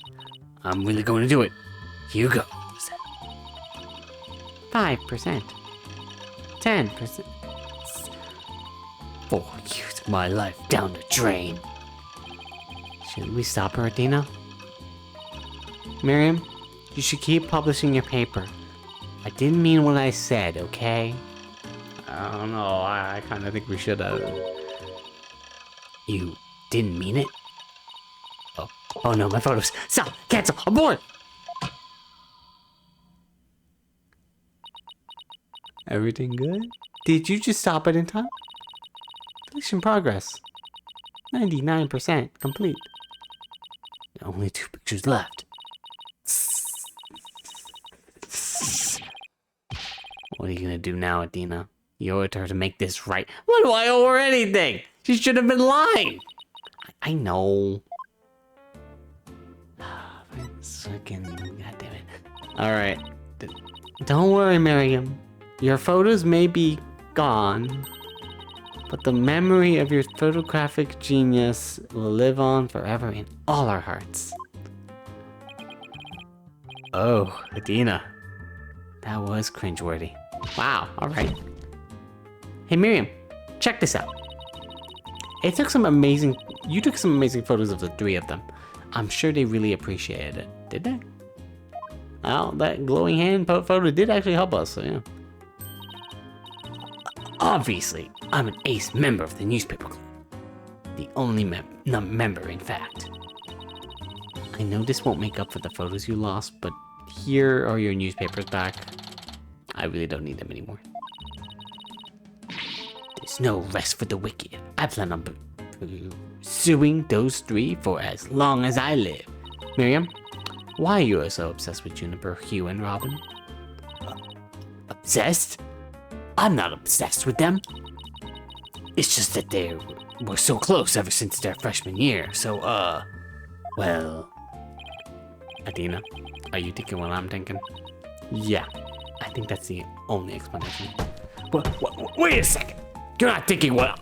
I'm really going to do it. Here goes. 5%. 10%. 4 years of my life down the drain. Shouldn't we stop her, Adina? Miriam, you should keep publishing your paper. I didn't mean what I said, okay? I don't know, I kind of think we should have... You didn't mean it? Oh, Oh no, my photos. Stop! Cancel! Abort! Everything good? Did you just stop it in time? Deletion progress. 99% complete. Only 2 pictures left. What are you gonna do now, Adina? You owe it to her to make this right. What do I owe her anything? She should have been lying. I know. Fucking goddammit. Alright. Don't worry, Miriam. Your photos may be gone, but the memory of your photographic genius will live on forever in all our hearts. Oh, Adina. That was cringeworthy. Wow, alright. Hey Miriam, check this out. You took some amazing photos of the 3 of them. I'm sure they really appreciated it. Did they? Well, that glowing hand photo did actually help us, so yeah. Obviously, I'm an ace member of the newspaper club. The only member, in fact. I know this won't make up for the photos you lost, but here are your newspapers back. I really don't need them anymore. There's no rest for the wicked. I plan on pursuing those 3 for as long as I live. Miriam, why are you so obsessed with Juniper, Hugh, and Robin? Obsessed? I'm not obsessed with them. It's just that they were so close ever since their freshman year, so, well... Adina, are you thinking what I'm thinking? Yeah, I think that's the only explanation. Wait a second! You're not thinking what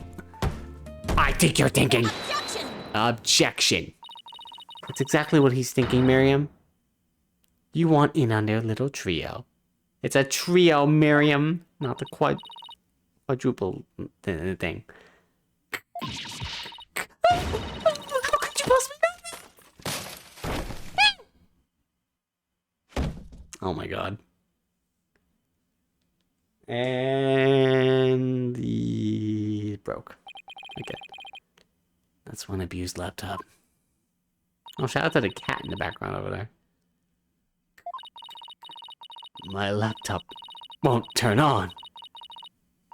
I think you're thinking! Objection! Objection! That's exactly what he's thinking, Miriam. You want in on their little trio. It's a trio, Miriam, not the quadruple thing. How could you possibly know that? Oh my god. And the broke. Okay. That's one abused laptop. Oh, shout out to the cat in the background over there. My laptop won't turn on.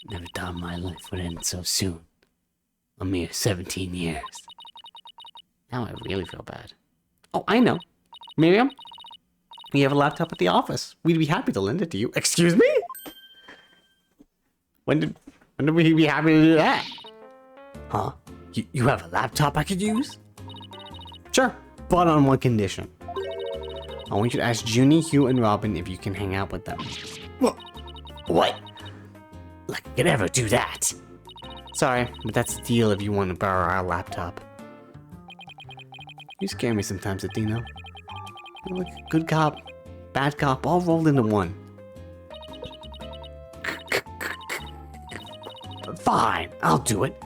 Never thought my life would end so soon. A mere 17 years. Now I really feel bad. Oh, I know. Miriam, we have a laptop at the office. We'd be happy to lend it to you. Excuse me? When did we be happy to do that? Huh? You have a laptop I could use? Sure, but on one condition. I want you to ask Junie, Hugh, and Robin if you can hang out with them. What? Like I could ever do that? Sorry, but that's the deal if you want to borrow our laptop. You scare me sometimes, Adina. You're like a good cop, bad cop, all rolled into one. Fine, I'll do it.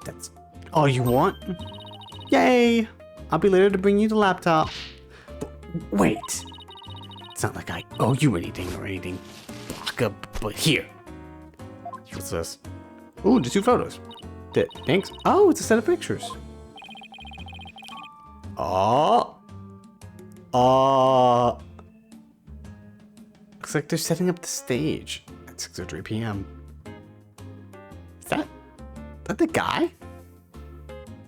That's all you want? Yay! I'll be later to bring you the laptop. Wait. It's not like I owe you anything or anything, Baka, but here. What's this? Ooh, just 2 photos. Thanks. Oh, it's a set of pictures. Oh. Looks like they're setting up the stage at 6:03 p.m. Is that the guy? Is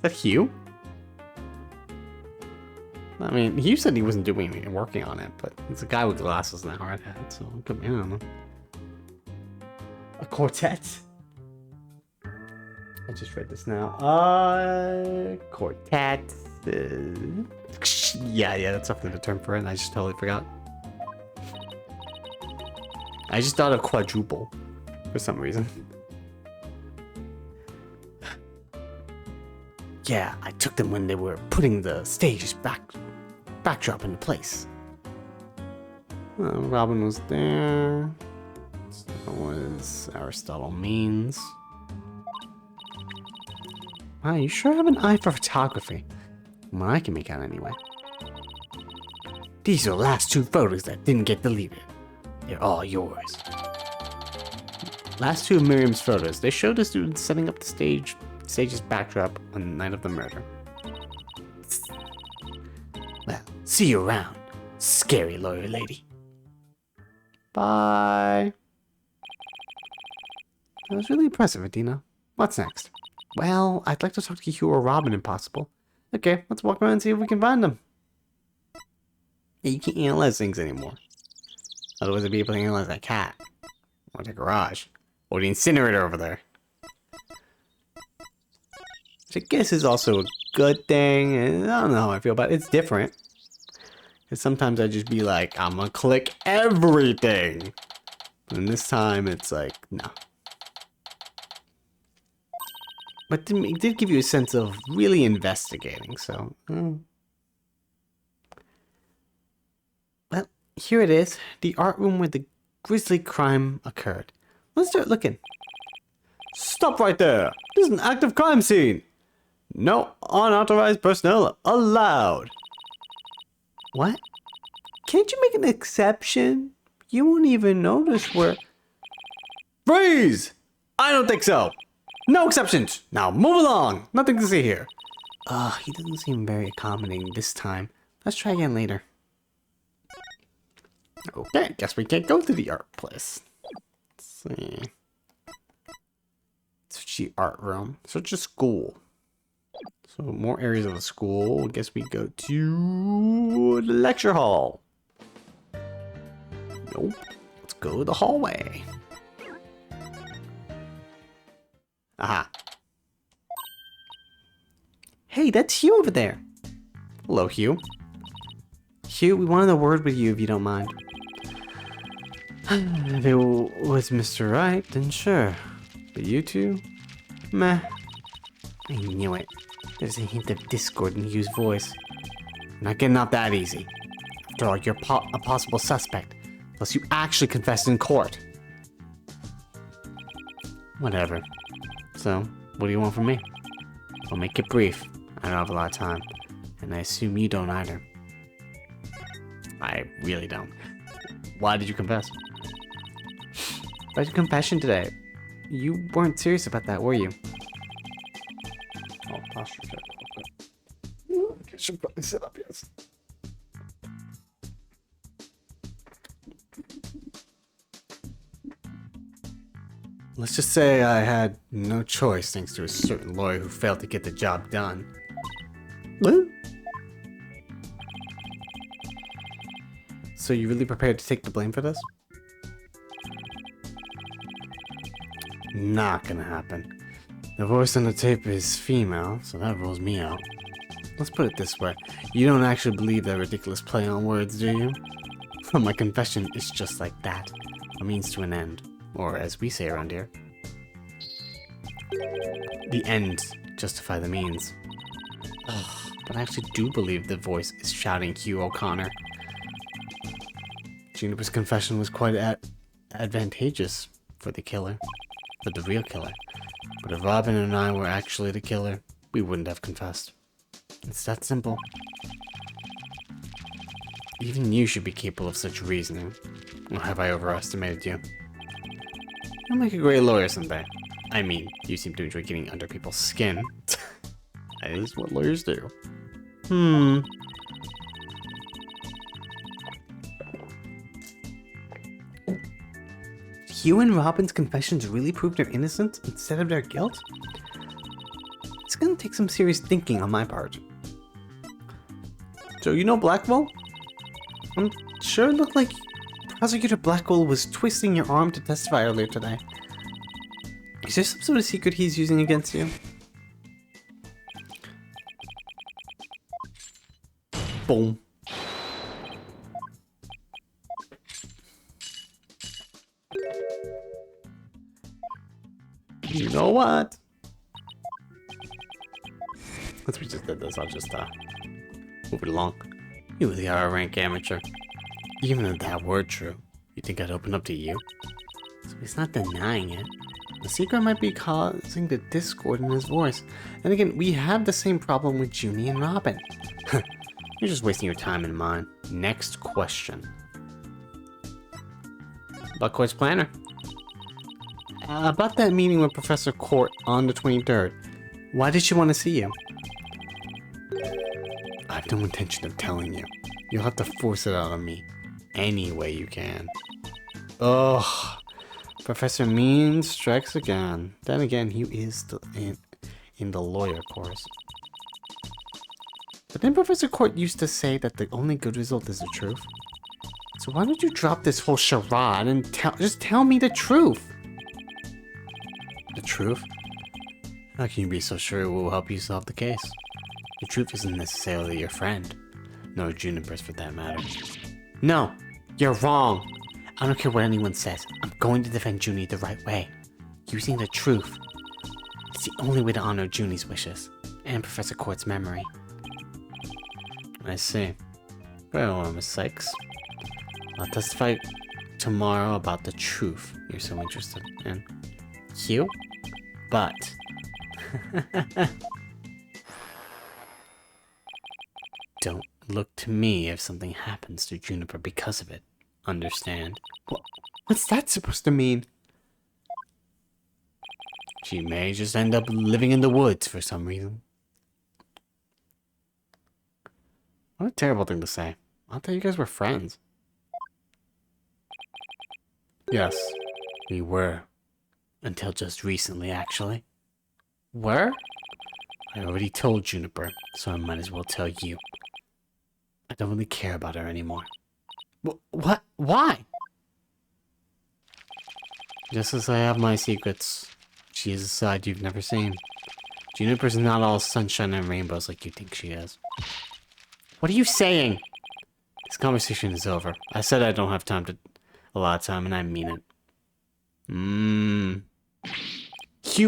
that Hugh? I mean, Hugh said he wasn't doing anything, working on it, but it's a guy with glasses and a hard hat, so it could be, I don't know. A quartet? I just read this now. Quartet. Yeah, that's something the term for it, and I just totally forgot. I just thought of quadruple for some reason. Yeah, I took them when they were putting the stage's backdrop into place. Robin was there. So was Aristotle Means. Wow, you sure have an eye for photography. Well, I can make out anyway. These are the last 2 photos that didn't get deleted. They're all yours. Last 2 of Miriam's photos. They showed the students setting up the stage's backdrop on the night of the murder. See you around, scary lawyer lady. Bye. That was really impressive, Adina. What's next? Well, I'd like to talk to Hugh or Robin if possible. Okay, let's walk around and see if we can find them. Yeah, you can't analyze things anymore. Otherwise, I'd be able to analyze that cat. Or the garage. Or the incinerator over there. Which I guess is also a good thing. And I don't know how I feel about it. It's different. Because sometimes I just be like, I'm gonna click everything. And this time, it's like, no. But it did give you a sense of really investigating, so... Well, here it is. The art room where the grisly crime occurred. Let's start looking. Stop right there! This is an active crime scene! No unauthorized personnel allowed! What? Can't you make an exception? You won't even notice where... Freeze! I don't think so! No exceptions! Now move along! Nothing to see here. He doesn't seem very accommodating this time. Let's try again later. Okay, guess we can't go to the art place. Let's see. Search the art room. Search the school. So more areas of the school. I guess we go to the lecture hall. Nope. Let's go to the hallway. Aha. Hey, that's Hugh over there. Hello, Hugh. Hugh, we wanted a word with you if you don't mind. If it was Mr. Right, then sure. But you two? Meh. I knew it. There's a hint of discord in Hugh's voice. Not getting out that easy. After all, you're a possible suspect. Plus you actually confessed in court. Whatever. So, what do you want from me? I'll make it brief. I don't have a lot of time. And I assume you don't either. I really don't. Why did you confess? Why'd your confession today? You weren't serious about that, were you? Oh, posture check. I should probably sit up, yes. Let's just say I had no choice thanks to a certain lawyer who failed to get the job done. What? So you really prepared to take the blame for this? Not gonna happen. The voice on the tape is female, so that rules me out. Let's put it this way. You don't actually believe that ridiculous play on words, do you? My confession is just like that. A means to an end. Or as we say around here. The end justify the means. Ugh, but I actually do believe the voice is shouting Hugh O'Connor. Juniper's confession was quite advantageous for the killer. For the real killer. But if Robin and I were actually the killer, we wouldn't have confessed. It's that simple. Even you should be capable of such reasoning. Or have I overestimated you? You'll make a great lawyer someday. I mean, you seem to enjoy getting under people's skin. That is what lawyers do. Hugh and Robin's confessions really prove their innocence instead of their guilt? It's gonna take some serious thinking on my part. So you know Blackwell? I'm sure it looked like Prosecutor Blackwell was twisting your arm to testify earlier today. Is there some sort of secret he's using against you? Boom. You know what? Since we just did this, I'll just move it along. You really are a rank amateur. Even if that were true, you think I'd open up to you? So he's not denying it. The secret might be causing the discord in his voice. And again, we have the same problem with Junie and Robin. You're just wasting your time and mine. Next question. About Court's planner. About that meeting with Professor Court on the 23rd. Why did she want to see you? I have no intention of telling you. You'll have to force it out on me. Any way you can. Ugh. Professor Mean strikes again. Then again, he is in the lawyer course. But then Professor Court used to say that the only good result is the truth. So why don't you drop this whole charade and just tell me the truth? The truth? How can you be so sure it will help you solve the case? The truth isn't necessarily your friend. Nor Juniper's for that matter. No, you're wrong. I don't care what anyone says. I'm going to defend Junie the right way. Using the truth. It's the only way to honor Junie's wishes. And Professor Court's memory. I see. Very well, Miss Sykes. I'll testify tomorrow about the truth you're so interested in. You? But... don't look to me if something happens to Juniper because of it. Understand? What's that supposed to mean? She may just end up living in the woods for some reason. What a terrible thing to say. I thought you guys were friends. Yes, we were. Until just recently, actually. Were? I already told Juniper, so I might as well tell you. I don't really care about her anymore. What? Why? Just as I have my secrets, she is a side you've never seen. Juniper's not all sunshine and rainbows like you think she is. What are you saying? This conversation is over. I said I don't have a lot of time, and I mean it.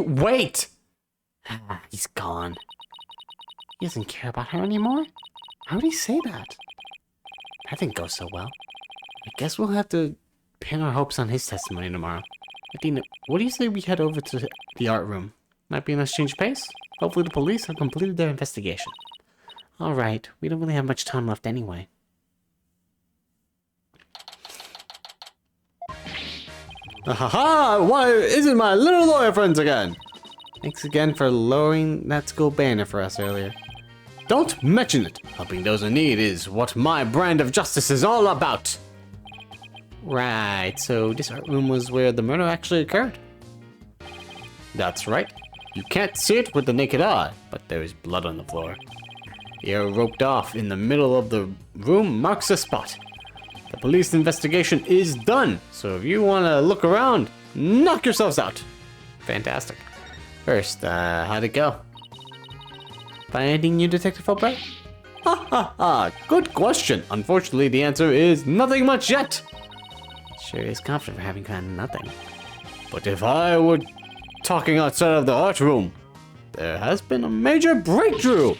Wait! He's gone. He doesn't care about her anymore? How would he say that? That didn't go so well. I guess we'll have to pin our hopes on his testimony tomorrow. Adina, what do you say we head over to the art room? Might be a nice change of pace. Hopefully the police have completed their investigation. Alright, we don't really have much time left anyway. Ahaha! Why isn't my little lawyer friends again? Thanks again for lowering that school banner for us earlier. Don't mention it! Helping those in need is what my brand of justice is all about! Right, so this art room was where the murder actually occurred. That's right. You can't see it with the naked eye, but there is blood on the floor. The area roped off in the middle of the room marks the spot. The police investigation is done, so if you want to look around, knock yourselves out. Fantastic. First, how'd it go? Find anything new, Detective Fulbright? Ha ha ha, good question. Unfortunately, the answer is nothing much yet. Sure is confident for having found nothing. But if I were talking outside of the art room, there has been a major breakthrough.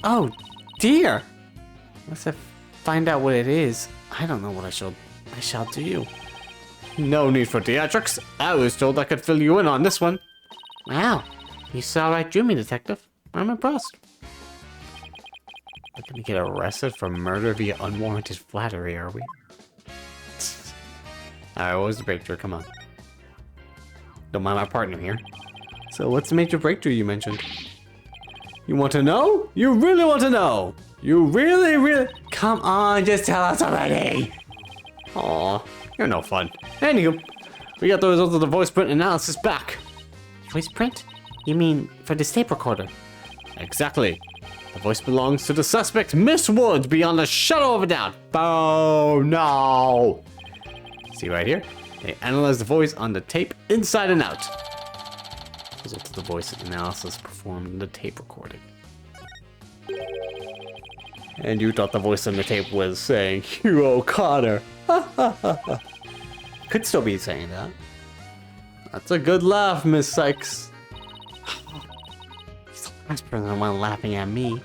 Oh, dear. Let's find out what it is. I don't know what I shall do. No need for theatrics. I was told I could fill you in on this one. Wow, you saw right through me, Detective. I'm impressed. We're gonna get arrested for murder via unwarranted flattery, are we? Alright, what was the breakthrough? Come on. Don't mind my partner here. So what's the major breakthrough you mentioned? You want to know? You really want to know? You really? Come on, just tell us already. Aw, you're no fun. Anywho, we got the results of the voice print analysis back. Voice print? You mean for this tape recorder? Exactly. The voice belongs to the suspect, Miss Woods, beyond a shadow of a doubt. Oh no! See right here? They analyzed the voice on the tape inside and out. Results of the voice analysis performed in the tape recording. And you thought the voice on the tape was saying, Hugh O'Connor. Could still be saying that. That's a good laugh, Miss Sykes. He's the last person I want laughing at me.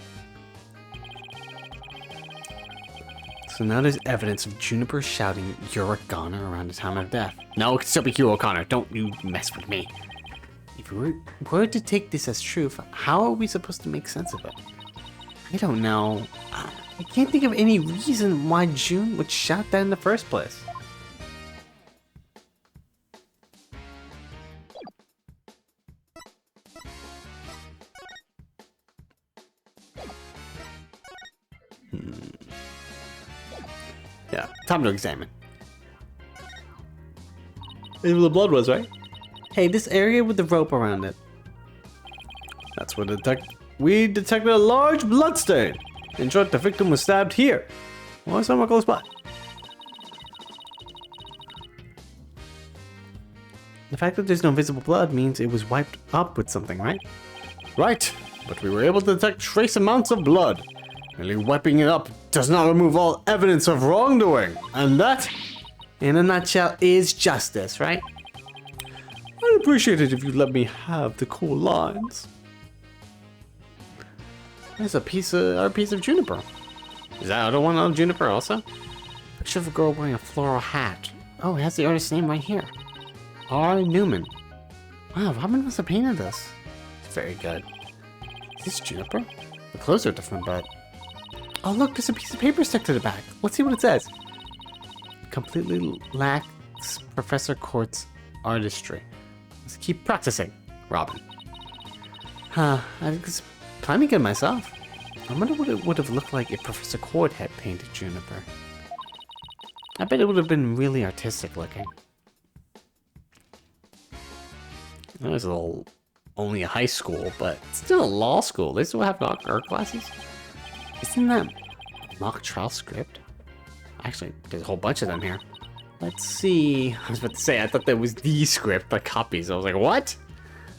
So now there's evidence of Juniper shouting, "You're a goner" around the time of death. No, it could still be Hugh O'Connor. Don't you mess with me. If we were to take this as truth, how are we supposed to make sense of it? I don't know. I can't think of any reason why June would shout that in the first place. time to examine. This is where the blood was, right? Hey, this area with the rope around it. That's where we detected a large blood stain. In short, the victim was stabbed here. Or somewhere close by. The fact that there's no visible blood means it was wiped up with something, right? Right, but we were able to detect trace amounts of blood. Merely wiping it up does not remove all evidence of wrongdoing. And that, in a nutshell, is justice, right? I'd appreciate it if you'd let me have the cool lines. There's our piece of juniper. Is that other one on juniper also? Picture of a girl wearing a floral hat. Oh, it has the artist's name right here. R. Newman. Wow, Robin must have painted this. It's very good. Is this juniper? The clothes are different, but... Oh look, there's a piece of paper stuck to the back. Let's see what it says. Completely lacks Professor Court's artistry. Let's keep practicing, Robin. I think it's plenty good myself. I wonder what it would have looked like if Professor Court had painted juniper. I bet it would have been really artistic looking. That was only a high school, but still a law school. They still have art classes. Isn't that mock trial script? Actually, there's a whole bunch of them here. Let's see. I was about to say, I thought that was the script, but copies. I was like, what?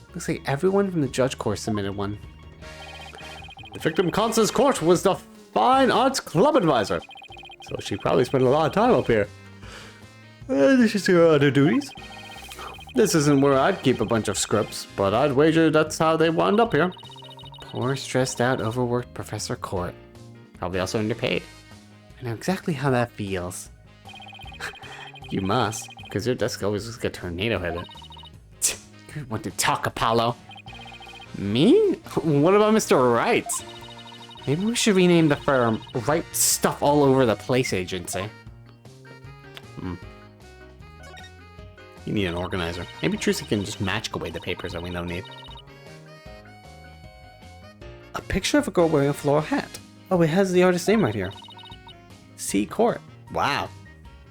Looks like everyone from the judge course submitted one. The victim, Constance Court, was the Fine Arts Club advisor. So she probably spent a lot of time up here. This is her other duties. This isn't where I'd keep a bunch of scripts, but I'd wager that's how they wound up here. Poor, stressed out, overworked Professor Court. Probably also underpaid. I know exactly how that feels. You must, because your desk always looks like a tornado hit it. You want to talk, Apollo? Me? What about Mr. Wright? Maybe we should rename the firm Wright Stuff All Over the Place Agency. You need an organizer. Maybe Trucy can just magic away the papers that we don't need. A picture of a girl wearing a floral hat. Oh, it has the artist's name right here. C. Court. Wow.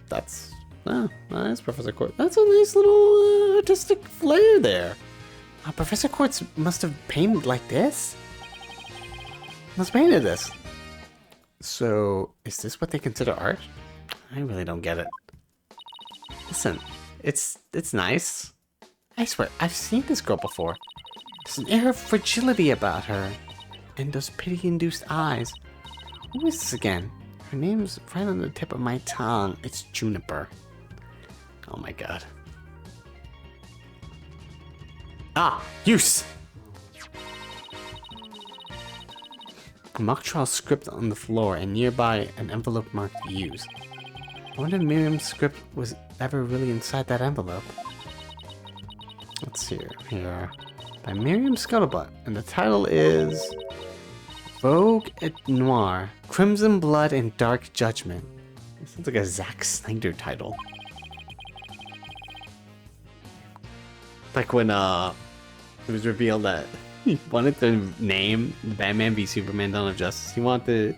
That's Professor Court. That's a nice little artistic flair there. Professor Court must have painted like this? Must have painted this. So, is this what they consider art? I really don't get it. Listen, it's nice. I swear, I've seen this girl before. There's an air of fragility about her. And those pity-induced eyes. Who is this again? Her name's right on the tip of my tongue. It's Juniper. Oh my god. Ah! Use! A mock trial script on the floor and nearby an envelope marked use. I wonder if Miriam's script was ever really inside that envelope. Let's see here. By Miriam Scuttlebutt. And the title is... Vogue et Noir, Crimson Blood and Dark Judgment. This sounds like a Zack Snyder title. Like when it was revealed that he wanted to name Batman v Superman Dawn of Justice. He wanted to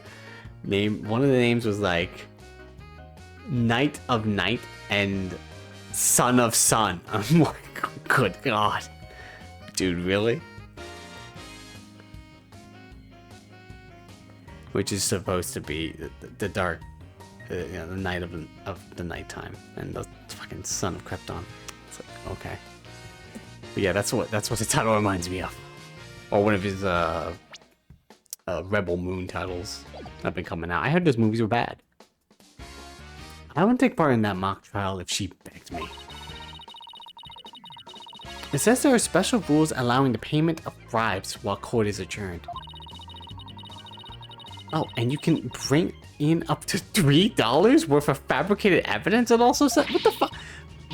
name, one of the names was like Night of Night and Son of Sun. I'm like, good god. Dude, really? Which is supposed to be the dark, the night of the nighttime, and the fucking son of Krypton. It's like, okay, but yeah, that's what the title reminds me of, or one of his Rebel Moon titles that have been coming out. I heard those movies were bad. I wouldn't take part in that mock trial if she begged me. It says there are special rules allowing the payment of bribes while court is adjourned. Oh, and you can bring in up to $3 worth of fabricated evidence. It also said, what the fuck?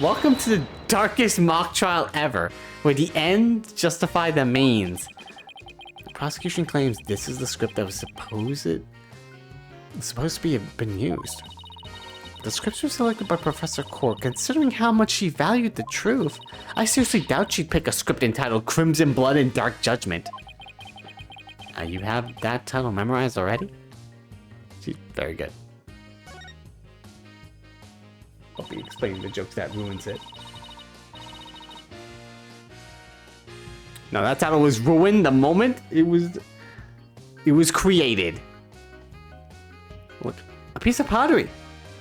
Welcome to the darkest mock trial ever, where the ends justify the means. The prosecution claims this is the script that was supposed to be been used. The scripts were selected by Professor Court, considering how much she valued the truth. I seriously doubt she'd pick a script entitled Crimson Blood and Dark Judgment. You have that title memorized already? She's very good. I'll be explaining the jokes that ruins it. No, that title was ruined the moment it was created. Look, a piece of pottery.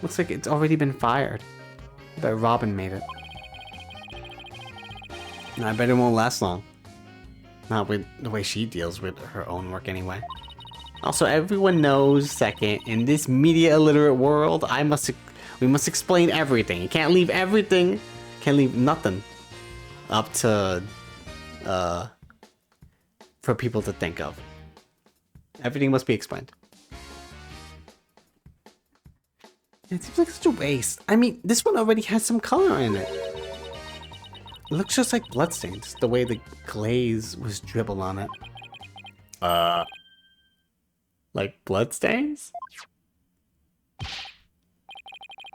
Looks like it's already been fired. I bet Robin made it. I bet it won't last long. Not with the way she deals with her own work anyway. Also, everyone knows, second, in this media illiterate world, we must explain everything. You can't leave everything, can't leave nothing up to, for people to think of. Everything must be explained. It seems like such a waste. I mean, this one already has some color in it. It looks just like bloodstains, the way the glaze was dribbled on it. Like bloodstains?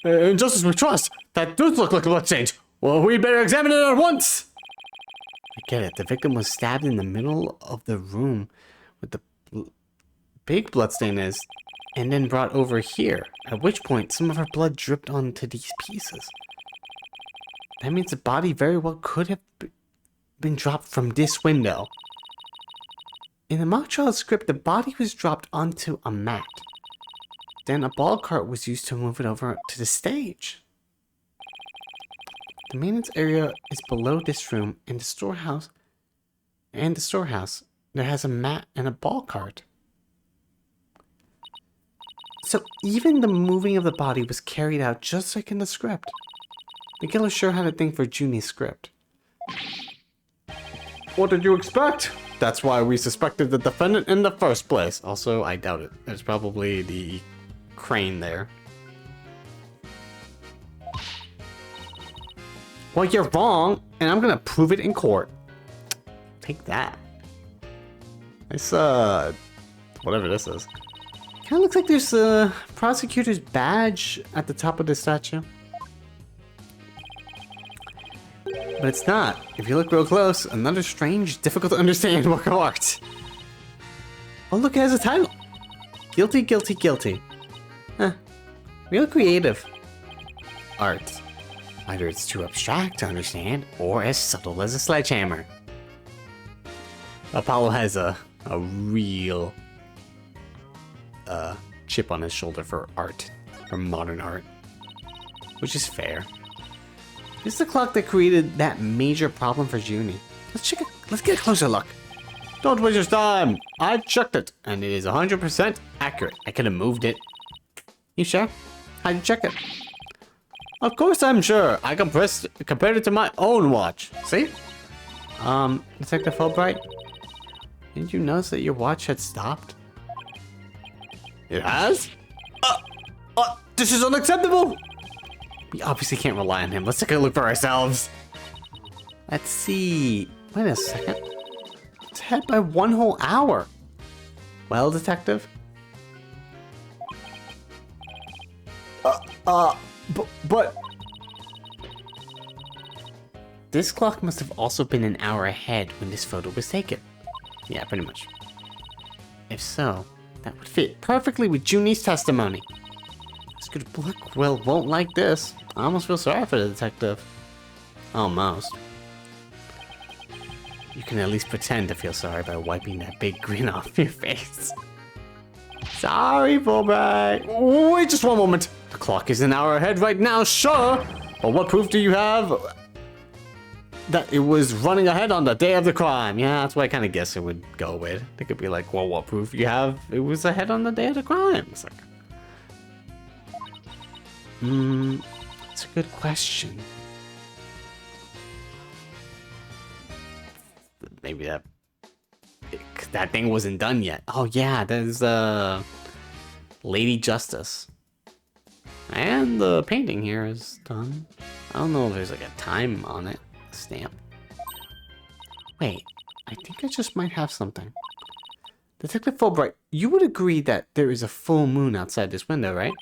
Injustice we trust! That does look like bloodstains! Well, we'd better examine it at once! I get it. The victim was stabbed in the middle of the room with the big bloodstain is, and then brought over here, at which point some of her blood dripped onto these pieces. That means the body very well could have been dropped from this window. In the mock trial script, the body was dropped onto a mat. Then a ball cart was used to move it over to the stage. The maintenance area is below this room, and the storehouse that has a mat and a ball cart. So even the moving of the body was carried out just like in the script. The killer sure had a thing for Junie's script. What did you expect? That's why we suspected the defendant in the first place. Also, I doubt it. There's probably the crane there. Well, you're wrong, and I'm gonna prove it in court. Take that. This, whatever this is. Kinda looks like there's a prosecutor's badge at the top of the statue. But it's not. If you look real close, another strange, difficult to understand work of art. Oh, look, it has a title. Guilty, guilty, guilty. Huh. Real creative. Art. Either it's too abstract to understand, or as subtle as a sledgehammer. Apollo has a real chip on his shoulder for art, for modern art. Which is fair. This is the clock that created that major problem for Junie. Let's get a closer look. Don't waste your time. I checked it, and it is 100% accurate. I could have moved it. You sure? How'd you check it? Of course I'm sure. I compared it to my own watch. See? Detective Fulbright, didn't you notice that your watch had stopped? It has? This is unacceptable! We obviously can't rely on him. Let's take a look for ourselves. Let's see. Wait a second. It's ahead by 1 whole hour. Well, detective? But... This clock must have also been an hour ahead when this photo was taken. Yeah, pretty much. If so, that would fit perfectly with Junie's testimony. This good luck won't like this. I almost feel sorry for the detective. Almost. You can at least pretend to feel sorry by wiping that big grin off your face. Sorry, Fulbright. Wait just one moment. The clock is an hour ahead right now, sure. But what proof do you have that it was running ahead on the day of the crime? Yeah, that's what I kind of guess it would go with. It could be like, well, what proof you have it was ahead on the day of the crime? It's like, that's a good question. Maybe that thing wasn't done yet. Oh yeah, there's Lady Justice. And the painting here is done. I don't know if there's like a time on it. A stamp. Wait, I think I just might have something. Detective Fulbright, you would agree that there is a full moon outside this window, right?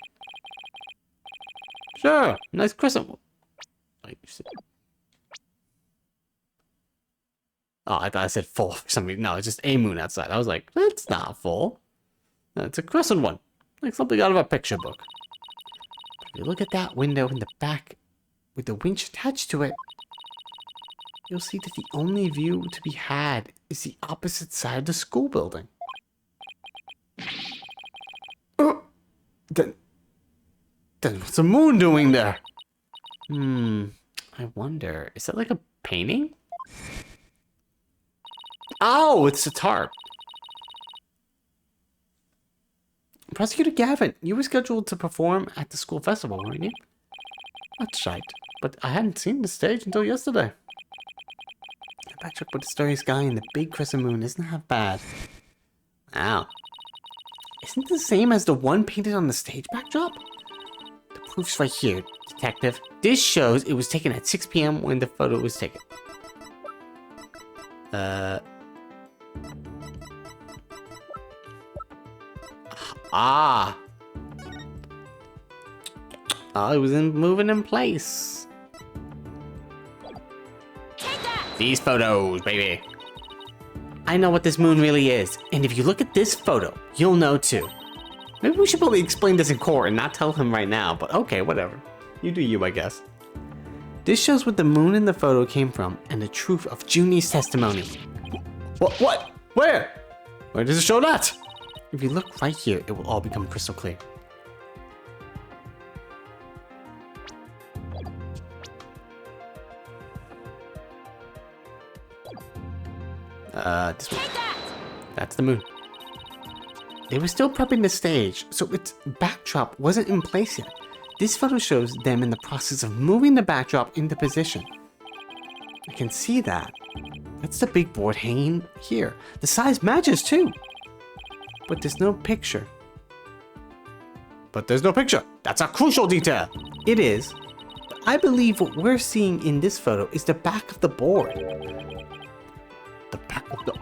Sure, nice crescent. Wait, oh, I thought I said full for some reason. No, it's just a moon outside. I was like, that's not full. No, it's a crescent one. Like something out of a picture book. If you look at that window in the back with the winch attached to it, you'll see that the only view to be had is the opposite side of the school building. Then what's the moon doing there? I wonder, is that like a painting? Oh, it's a tarp. Prosecutor Gavin, you were scheduled to perform at the school festival, weren't you? That's right, but I hadn't seen the stage until yesterday. The backdrop with the starry sky and the big crescent moon isn't half bad. Wow. Isn't it the same as the one painted on the stage backdrop? The proof's right here, detective. This shows it was taken at 6 p.m. when the photo was taken. Oh, it was moving in place. Take that! These photos, baby. I know what this moon really is, and if you look at this photo, you'll know too. Maybe we should probably explain this in court and not tell him right now, but okay, whatever. You do you, I guess. This shows what the moon in the photo came from and the truth of Junie's testimony. What? Where? Where does it show that? If you look right here, it will all become crystal clear. This one. Take that! That's the moon. They were still prepping the stage, so its backdrop wasn't in place yet. This photo shows them in the process of moving the backdrop into position. I can see that. That's the big board hanging here. The size matches too. But there's no picture. That's a crucial detail. It is. But I believe what we're seeing in this photo is the back of the board. The back of the...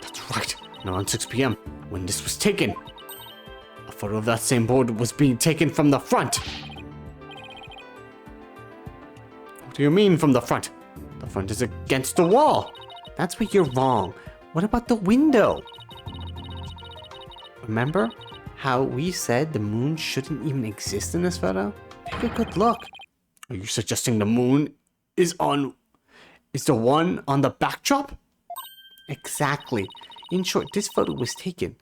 That's right. Around 6 p.m. when this was taken. A photo of that same board was being taken from the front. What do you mean from the front? The front is against the wall. That's where you're wrong. What about the window? Remember how we said the moon shouldn't even exist in this photo? Take a good look. Are you suggesting the moon is the one on the backdrop? Exactly. In short, this photo was taken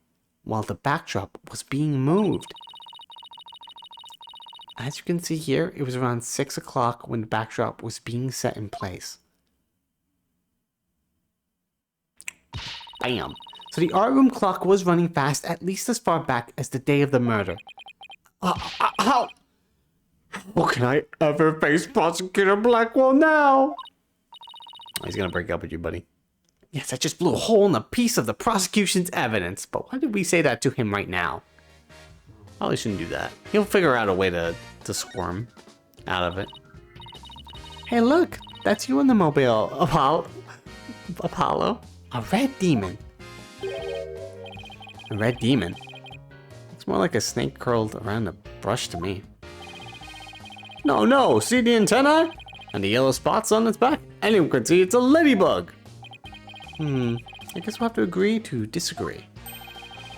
while the backdrop was being moved. As you can see here, it was around 6 o'clock when the backdrop was being set in place. Bam. So the art room clock was running fast at least as far back as the day of the murder. How can I ever face Prosecutor Blackwell now? He's gonna break up with you, buddy. Yes, I just blew a hole in a piece of the prosecution's evidence, but why did we say that to him right now? Probably shouldn't do that. He'll figure out a way to squirm out of it. Hey, look, that's you in the mobile, Apollo. A red demon. A red demon? Looks more like a snake curled around a brush to me. No, see the antennae? And the yellow spots on its back? Anyone can see it's a ladybug. I guess we'll have to agree to disagree.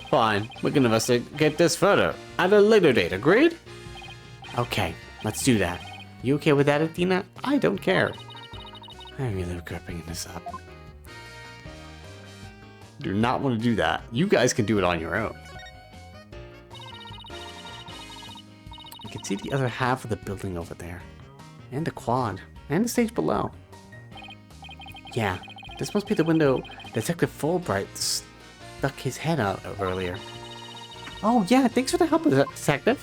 Fine, we can investigate this further at a later date, agreed? Okay, let's do that. You okay with that, Athena? I don't care. I really regret bringing this up. Do not want to do that. You guys can do it on your own. You can see the other half of the building over there. And the quad. And the stage below. Yeah, this must be the window Detective Fulbright stuck his head out of earlier. Oh yeah, thanks for the help, Detective.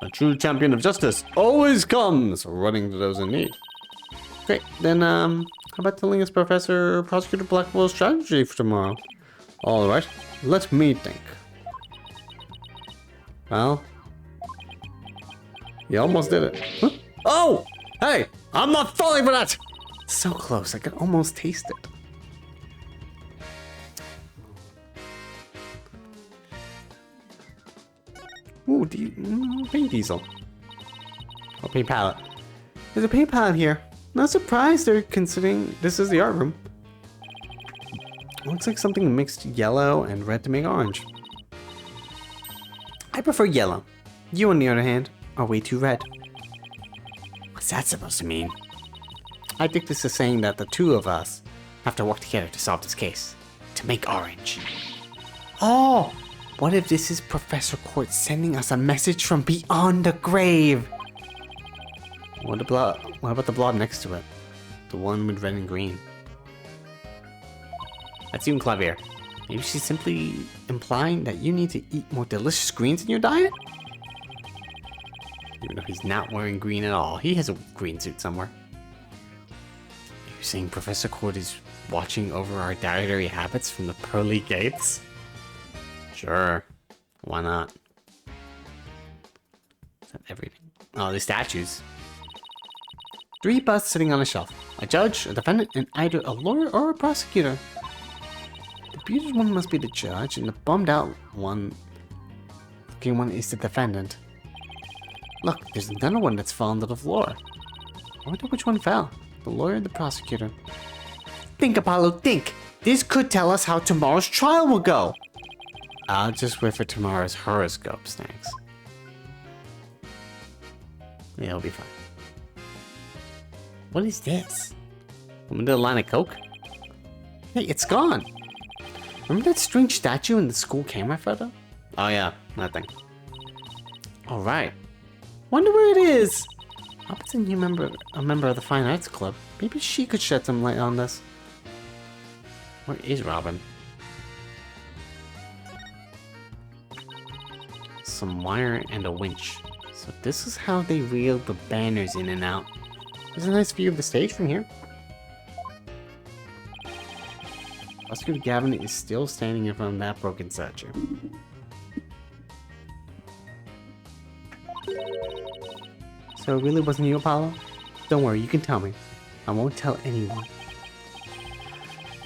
A true champion of justice always comes running to those in need. Great, then how about telling us Prosecutor Blackwell's strategy for tomorrow? Alright, let me think. Well, you almost did it. Huh? Oh! Hey! I'm not falling for that! So close, I could almost taste it. Ooh, paint diesel. Oh, paint palette. There's a paint palette here. Not surprised they're considering this is the art room. Looks like something mixed yellow and red to make orange. I prefer yellow. You, on the other hand, are way too red. What's that supposed to mean? I think this is saying that the two of us have to work together to solve this case. To make orange. Oh! What if this is Professor Court sending us a message from beyond the grave? What about the blob next to it? The one with red and green. That's even clever. Maybe she's simply implying that you need to eat more delicious greens in your diet? Even though he's not wearing green at all. He has a green suit somewhere. You're saying Professor Court is watching over our dietary habits from the pearly gates? Sure. Why not? Is that everything? Oh, the statues. 3 busts sitting on a shelf. A judge, a defendant, and either a lawyer or a prosecutor. The bearded one must be the judge, and the bummed out one looking one is the defendant. Look, there's another one that's fallen to the floor. I wonder which one fell. The lawyer or the prosecutor? Think, Apollo, think! This could tell us how tomorrow's trial will go! I'll just wait for tomorrow's horoscopes, thanks. Yeah, it'll be fine. What is this? Another line of coke? Hey, it's gone! Remember that strange statue in the school camera photo? Oh yeah, nothing. Alright. Wonder where it is! Robin's a member of the Fine Arts Club. Maybe she could shed some light on this. Where is Robin? Some wire and a winch. So this is how they reel the banners in and out. There's a nice view of the stage from here. Prosecutor Gavin is still standing in front of that broken statue. So it really wasn't you, Apollo? Don't worry, you can tell me. I won't tell anyone.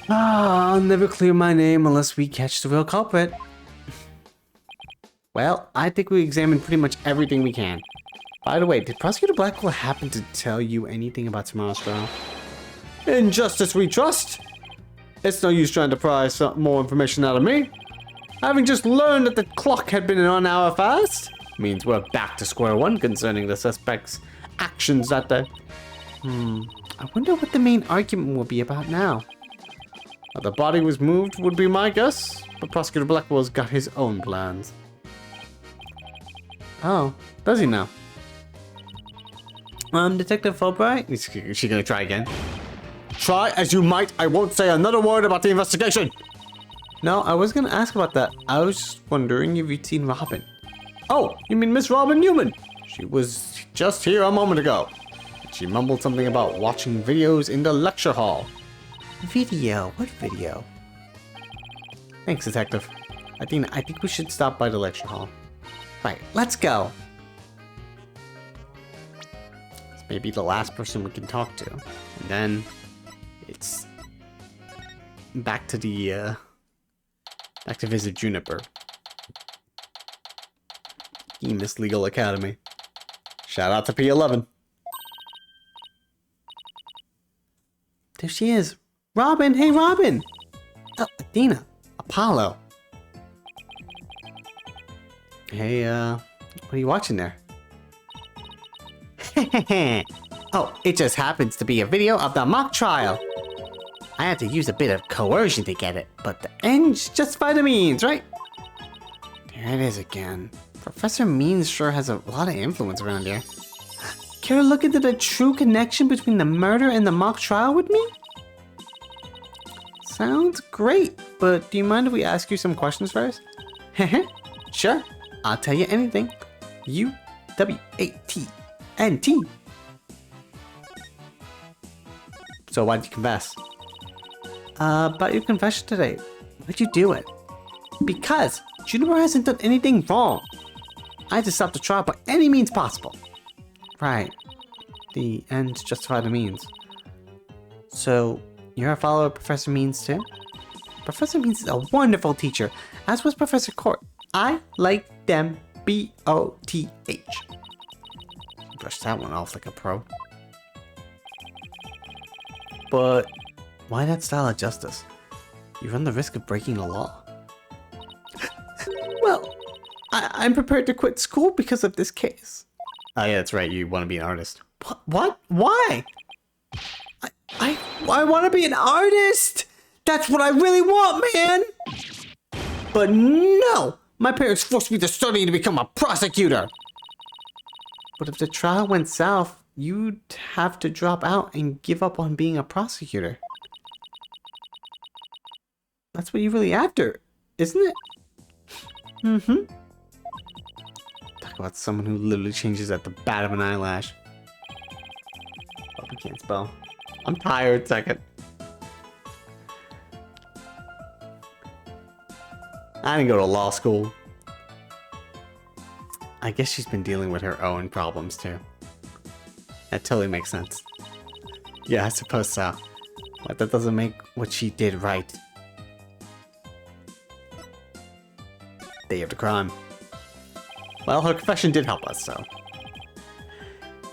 I'll never clear my name unless we catch the real culprit. Well, I think we examined pretty much everything we can. By the way, did Prosecutor Blackwell happen to tell you anything about tomorrow's trial? In justice we trust. It's no use trying to pry some more information out of me. Having just learned that the clock had been an hour fast, means we're back to square one concerning the suspect's actions that day. I wonder what the main argument will be about now. The body was moved would be my guess, but Prosecutor Blackwell's got his own plans. Oh, does he now? Detective Fulbright? Is she gonna try again? Try as you might, I won't say another word about the investigation! No, I was gonna ask about that. I was just wondering if you'd seen Robin. Oh, you mean Miss Robin Newman? She was just here a moment ago. She mumbled something about watching videos in the lecture hall. Video? What video? Thanks, Detective. I think we should stop by the lecture hall. Right, let's go. It's maybe the last person we can talk to. And then it's back to the back to visit Juniper. Miss Legal Academy. Shout out to P11. There she is. Robin, hey Robin. Oh, Athena. Apollo. Hey, what are you watching there? Oh, it just happens to be a video of the mock trial. I had to use a bit of coercion to get it, but the ends justify the means, right? There it is again. Professor Means sure has a lot of influence around here. Care to look into the true connection between the murder and the mock trial with me? Sounds great, but do you mind if we ask you some questions first? Sure, I'll tell you anything. U-W-A-T-N-T. So why'd you confess? About your confession today. Why'd you do it? Because Juniper hasn't done anything wrong. I had to stop the trial by any means possible. Right. The ends justify the means. So, you're a follower of Professor Means too? Professor Means is a wonderful teacher, as was Professor Court. I like them B-O-T-H. Brush that one off like a pro. But why that style of justice? You run the risk of breaking the law. Well, I'm prepared to quit school because of this case. Oh yeah, that's right. You want to be an artist. What? Why? I want to be an artist. That's what I really want, man. But no, my parents forced me to study to become a prosecutor. But if the trial went south, you'd have to drop out and give up on being a prosecutor. That's what you're really after, isn't it? Mm-hmm. Talk about someone who literally changes at the bat of an eyelash. Oh, I can't spell. I'm tired, second. I didn't go to law school. I guess she's been dealing with her own problems too. That totally makes sense. Yeah, I suppose so. But that doesn't make what she did right. Day of the crime. Well, her confession did help us, so.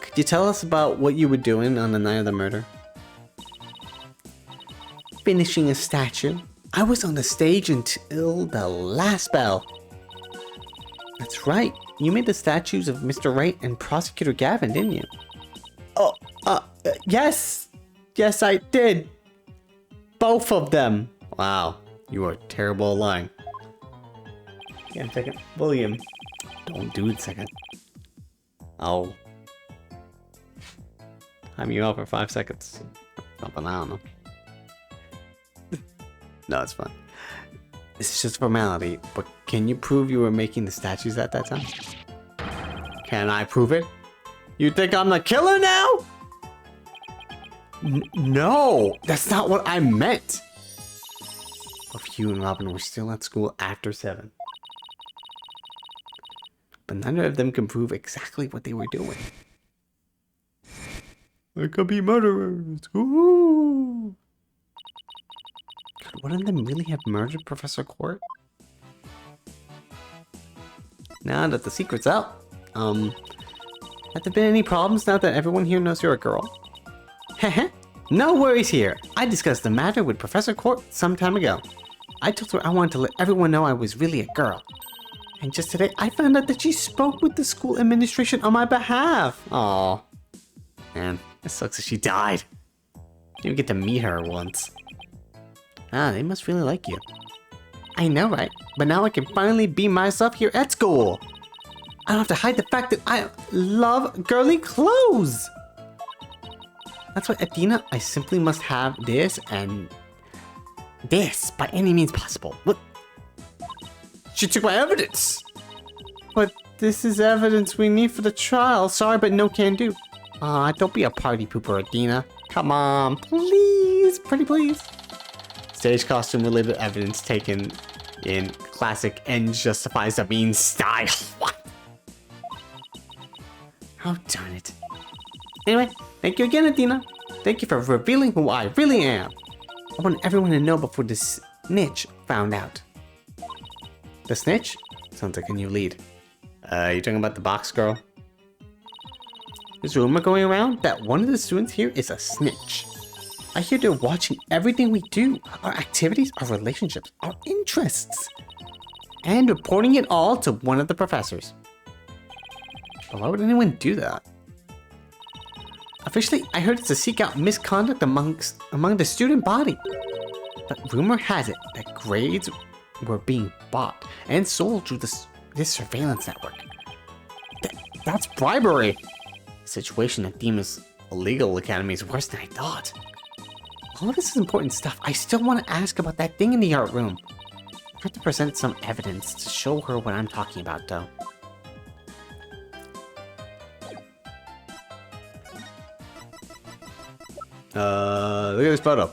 Could you tell us about what you were doing on the night of the murder? Finishing a statue. I was on the stage until the last bell. That's right. You made the statues of Mr. Wright and Prosecutor Gavin, didn't you? Oh, yes. Yes, I did. Both of them. Wow, you are terrible at lying. Yeah, second. William. Don't do it, second. I'll time you out for 5 seconds. Something, I don't know. No, it's fine. This is just formality, but can you prove you were making the statues at that time? Can I prove it? You think I'm the killer now? No, that's not what I meant. Both you and Robin were still at school after 7. But neither of them can prove exactly what they were doing. They could be murderers. Ooh. Could one of them really have murdered Professor Court? Now that the secret's out, have there been any problems now that everyone here knows you're a girl? Heh. No worries here. I discussed the matter with Professor Court some time ago. I told her I wanted to let everyone know I was really a girl. And just today, I found out that she spoke with the school administration on my behalf. Aw. Man, it sucks that she died. Didn't even get to meet her once. Ah, they must really like you. I know, right? But now I can finally be myself here at school. I don't have to hide the fact that I love girly clothes. That's why, Athena, I simply must have this and this by any means possible. What? She took my evidence. But this is evidence we need for the trial. Sorry, but no can do. Don't be a party pooper, Athena. Come on, please. Pretty please. Stage costume related evidence taken in classic ends justifies the means style. What? Oh, darn it. Anyway, thank you again, Athena. Thank you for revealing who I really am. I want everyone to know before the Snitch found out. The Snitch? Sounds like a new lead. You talking about the box girl? There's a rumor going around that one of the students here is a snitch. I hear they're watching everything we do, our activities, our relationships, our interests, and reporting it all to one of the professors. But why would anyone do that? Officially, I heard it's to seek out misconduct among the student body. But rumor has it that grades were being bought and sold through this surveillance network. That's bribery. The situation at Dima's illegal academy is worse than I thought. All this is important stuff. I still want to ask about that thing in the art room. I have to present some evidence to show her what I'm talking about, though. Look at this photo.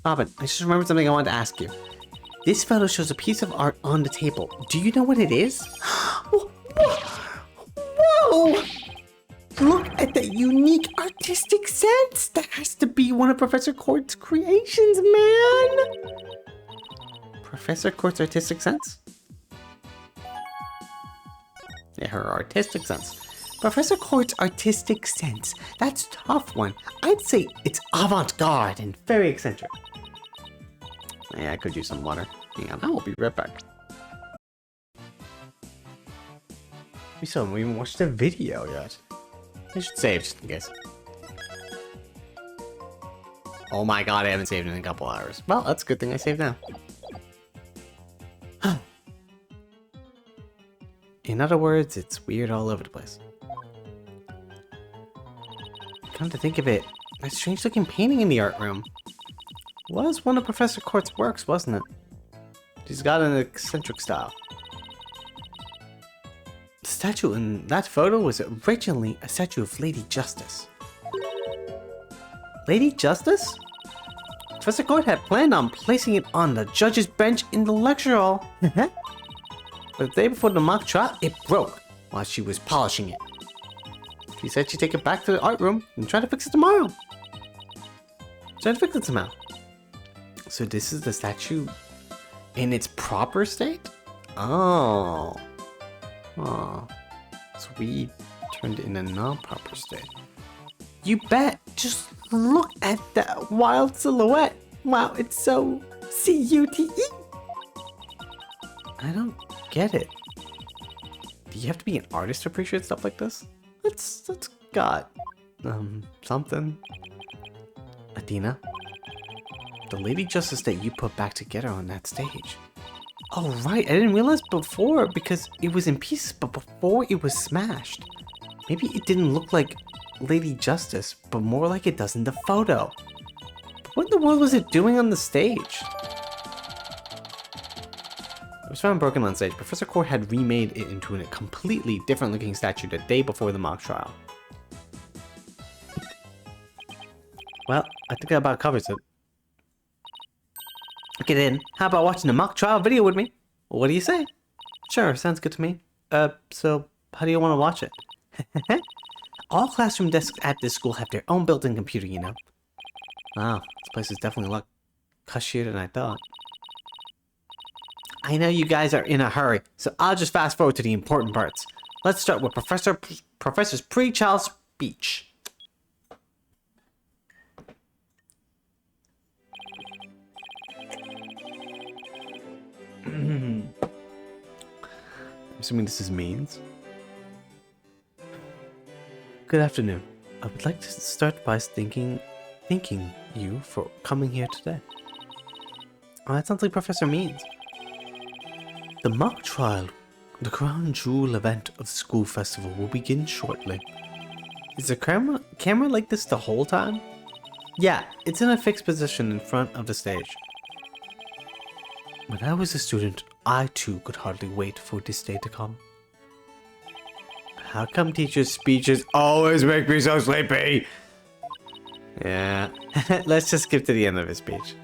Robin, I just remembered something I wanted to ask you. This photo shows a piece of art on the table. Do you know what it is? Whoa! Look at that unique artistic sense. That has to be one of Professor Court's creations, man. Professor Court's artistic sense? Yeah, her artistic sense. Professor Court's artistic sense. That's a tough one. I'd say it's avant-garde and very eccentric. Yeah, I could use some water. Hang on, I will be right back. We still haven't even watched the video yet. I should save just in case. Oh my god, I haven't saved in a couple hours. Well, that's a good thing I saved now. In other words, it's weird all over the place. Come to think of it, that strange looking painting in the art room was one of Professor Court's works, wasn't it? She's got an eccentric style. The statue in that photo was originally a statue of Lady Justice. Lady Justice? Professor Court had planned on placing it on the judge's bench in the lecture hall. But the day before the mock trial, it broke while she was polishing it. She said she'd take it back to the art room and try to fix it tomorrow. Try to fix it somehow. So this is the statue in its proper state? Oh. Oh. So we turned it in a non-proper state. You bet! Just look at that wild silhouette! Wow, it's so C-U-T-E! I don't get it. Do you have to be an artist to appreciate stuff like this? That's got something. Athena, the Lady Justice that you put back together on that stage. Oh right, I didn't realize before because it was in pieces, but before it was smashed. Maybe it didn't look like Lady Justice, but more like it does in the photo. But what in the world was it doing on the stage? It was found broken on stage. Professor Court had remade it into a completely different looking statue the day before the mock trial. Well, I think that about covers it. Okay then, how about watching the mock trial video with me? What do you say? Sure, sounds good to me. So how do you want to watch it? All classroom desks at this school have their own built-in computer, you know. Wow, this place is definitely a lot cushier than I thought. I know you guys are in a hurry, so I'll just fast forward to the important parts. Let's start with Professor's pre-trial speech. I'm assuming this is means. Good afternoon. I would like to start by thanking you for coming here today. Oh, that sounds like Professor Means. The mock trial, the crown jewel event of the school festival, will begin shortly. Is the camera like this the whole time? Yeah, it's in a fixed position in front of the stage. When I was a student, I too could hardly wait for this day to come. How come teachers' speeches always make me so sleepy? Yeah, let's just skip to the end of his speech.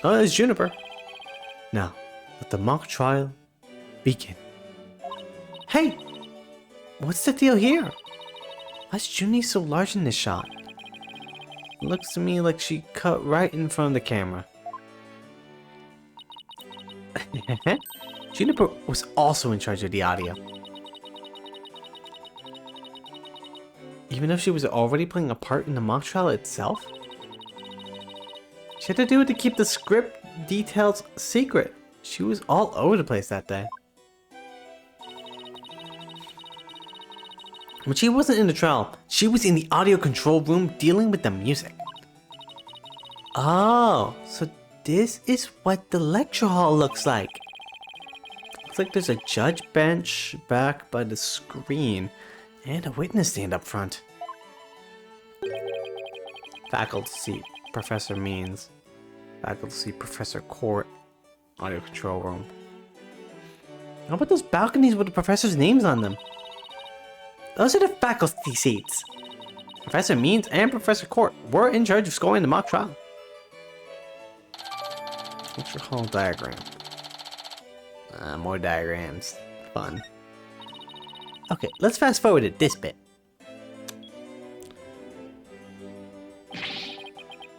Oh, there's Juniper. Now, let the mock trial begin. Hey! What's the deal here? Why's Junie so large in this shot? It looks to me like she cut right in front of the camera. Juniper was also in charge of the audio. Even though she was already playing a part in the mock trial itself? She had to do it to keep the script details secret. She was all over the place that day. But she wasn't in the trial. She was in the audio control room dealing with the music. Oh, so this is what the lecture hall looks like. Looks like there's a judge bench back by the screen and a witness stand up front. Faculty seat, Professor Means. Faculty seat, Professor Court. Audio control room. How about those balconies with the professor's names on them? Those are the faculty seats. Professor Means and Professor Court were in charge of scoring the mock trial. Lecture hall diagram. More diagrams. Fun. Okay, let's fast forward to this bit.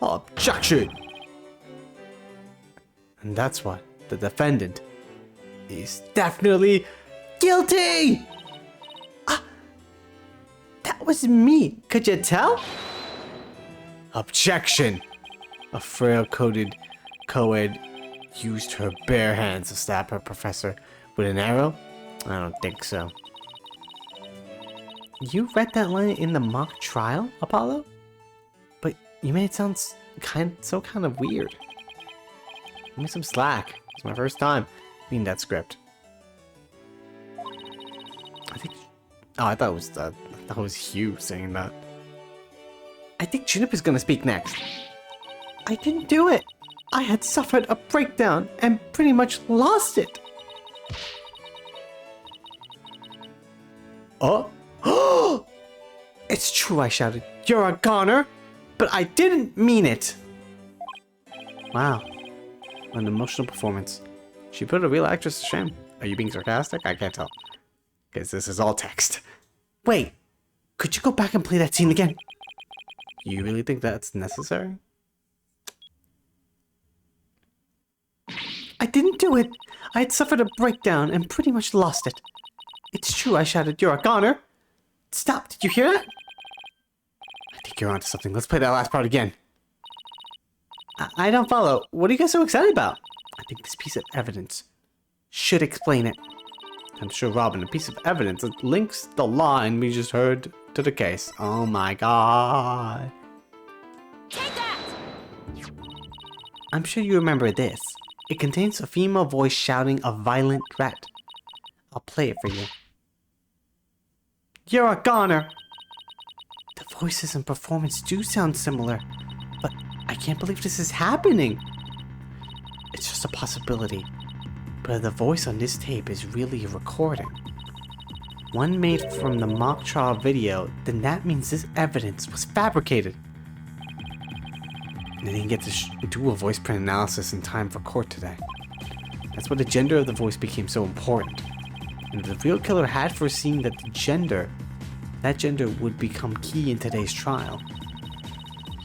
Objection! And that's what the defendant is definitely guilty! That was me. Could you tell? Objection! A frail-coated co-ed used her bare hands to stab her professor With an arrow? I don't think so. You read that line in the mock trial, Apollo? But you made it sound kind of weird. Give me some slack. It's my first time reading that script. I think... Oh, I thought it was Hugh saying that. I think Juniper's gonna speak next. I didn't do it. I had suffered a breakdown and pretty much lost it. Oh? It's true, I shouted. You're a goner, but I didn't mean it. Wow. What an emotional performance. She put a real actress to shame. Are you being sarcastic? I can't tell. Because this is all text. Wait, could you go back and play that scene again? You really think that's necessary? I didn't do it. I had suffered a breakdown and pretty much lost it. It's true, I shouted. You're a goner. Stop, did you hear that? I think you're onto something. Let's play that last part again. I don't follow. What are you guys so excited about? I think this piece of evidence should explain it. I'm sure, Robin, a piece of evidence that links the line we just heard to the case. Oh my god. Take that! I'm sure you remember this. It contains a female voice shouting a violent threat. I'll play it for you. You're a goner! The voices and performance do sound similar, but I can't believe this is happening. It's just a possibility. But if the voice on this tape is really a recording, one made from the mock trial video, then that means this evidence was fabricated. They didn't get to do a voice print analysis in time for court today. That's why the gender of the voice became so important. And the real killer had foreseen that that gender would become key in today's trial.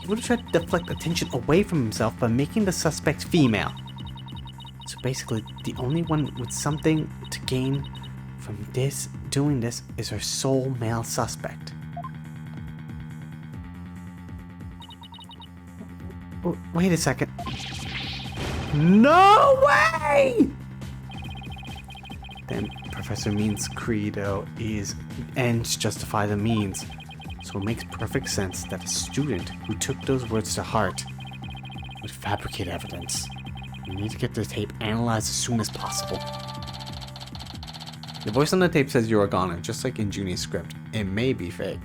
He would have tried to deflect attention away from himself by making the suspect female. So basically, the only one with something to gain from doing this is her sole male suspect. Oh, wait a second. No way! Then Professor Mean's credo is ends justify the means. So it makes perfect sense that a student who took those words to heart would fabricate evidence. We need to get the tape analyzed as soon as possible. The voice on the tape says you're a goner, just like in Junie's script. It may be fake.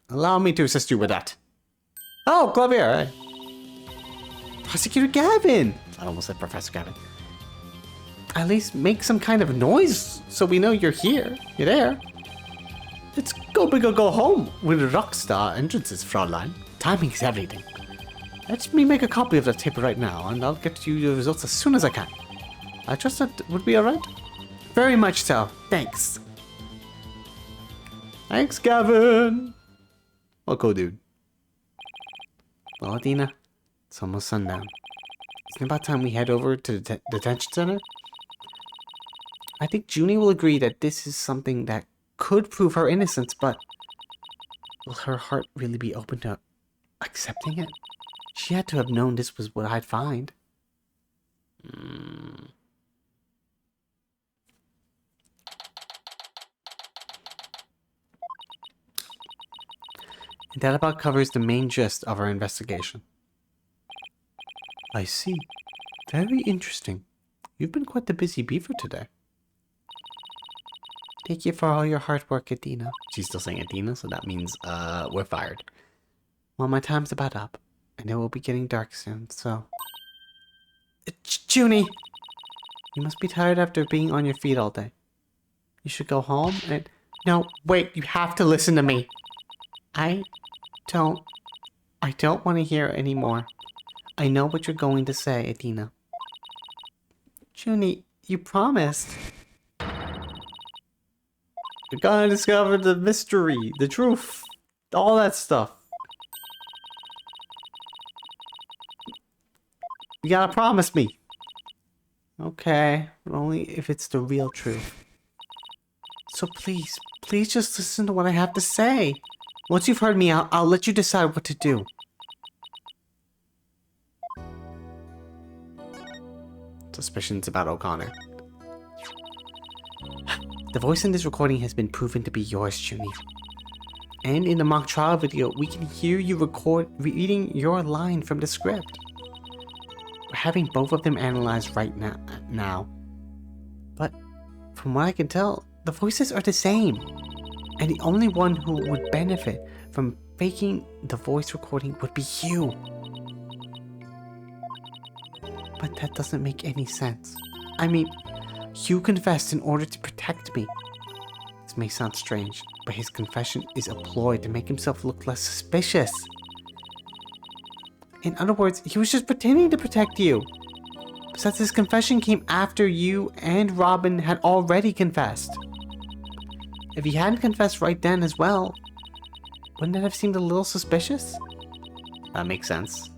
Allow me to assist you with that. Oh, Clavier, hey. Prosecutor Gavin! I almost said Professor Gavin. At least make some kind of noise so we know you're here. You're there. It's go big or go home with Rockstar entrances, Fraulein. Timing is everything. Let me make a copy of that tape right now, and I'll get you the results as soon as I can. I trust that would be alright? Very much so. Thanks. Thanks, Gavin. Well, cool, dude. Well, Adina, it's almost sundown. Isn't it about time we head over to the detention center? I think Junie will agree that this is something that could prove her innocence, but will her heart really be open to accepting it? She had to have known this was what I'd find. And that about covers the main gist of our investigation. I see. Very interesting. You've been quite the busy beaver today. Thank you for all your hard work, Adina. She's still saying Adina, so that means, we're fired. Well, my time's about up, and it will be getting dark soon, so... Junie! You must be tired after being on your feet all day. You should go home and... No, wait, you have to listen to me. I don't want to hear anymore. I know what you're going to say, Adina. Junie, you promised. You're gonna discover the mystery, the truth, all that stuff. You gotta promise me. Okay, but only if it's the real truth. So please just listen to what I have to say. Once you've heard me out, I'll let you decide what to do. suspicions about O'Connor. The voice in this recording has been proven to be yours, Junie. And in the mock trial video, we can hear you reading your line from the script. We're having both of them analyzed right now. But from what I can tell, the voices are the same. And the only one who would benefit from faking the voice recording would be you. But that doesn't make any sense. I mean, Hugh confessed in order to protect me. This may sound strange, but his confession is a ploy to make himself look less suspicious. In other words, he was just pretending to protect you. Besides, his confession came after you and Robin had already confessed. If he hadn't confessed right then as well, wouldn't that have seemed a little suspicious? That makes sense.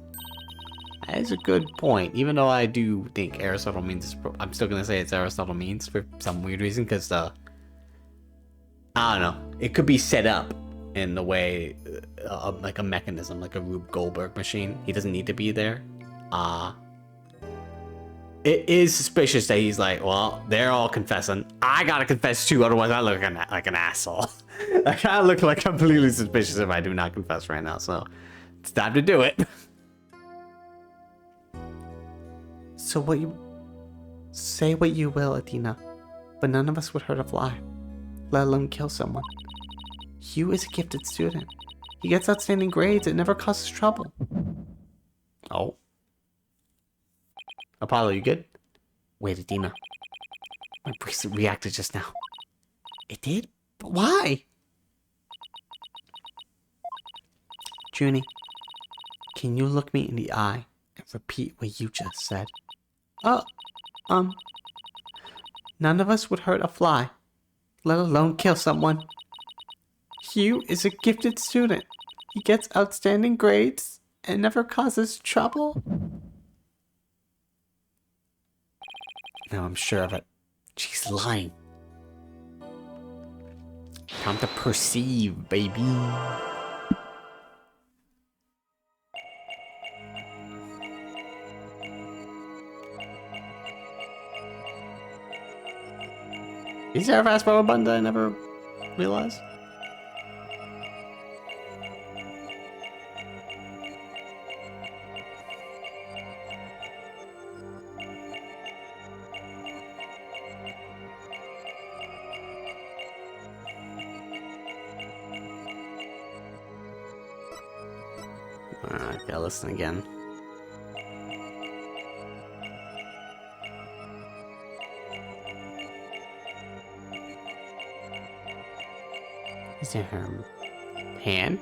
That is a good point, even though I do think Aristotle means I'm still gonna say it's Aristotle means for some weird reason, because I don't know, it could be set up in the way like a mechanism, like a Rube Goldberg machine. He doesn't need to be there. It is suspicious that he's like, well, they're all confessing, I gotta confess too, otherwise I look like an asshole. Like, I look like completely suspicious if I do not confess right now, so it's time to do it. So say what you will, Adina, but none of us would hurt a fly, let alone kill someone. Hugh is a gifted student. He gets outstanding grades and never causes trouble. Oh. Apollo, you good? Wait, Adina. My bracelet reacted just now. It did? But why? Junie, can you look me in the eye and repeat what you just said? None of us would hurt a fly, let alone kill someone. Hugh is a gifted student. He gets outstanding grades and never causes trouble. No, I'm sure of it. She's lying. Time to perceive, baby. Is there a fast forward button that I never realized? Alright, gotta listen again. Is it her hand?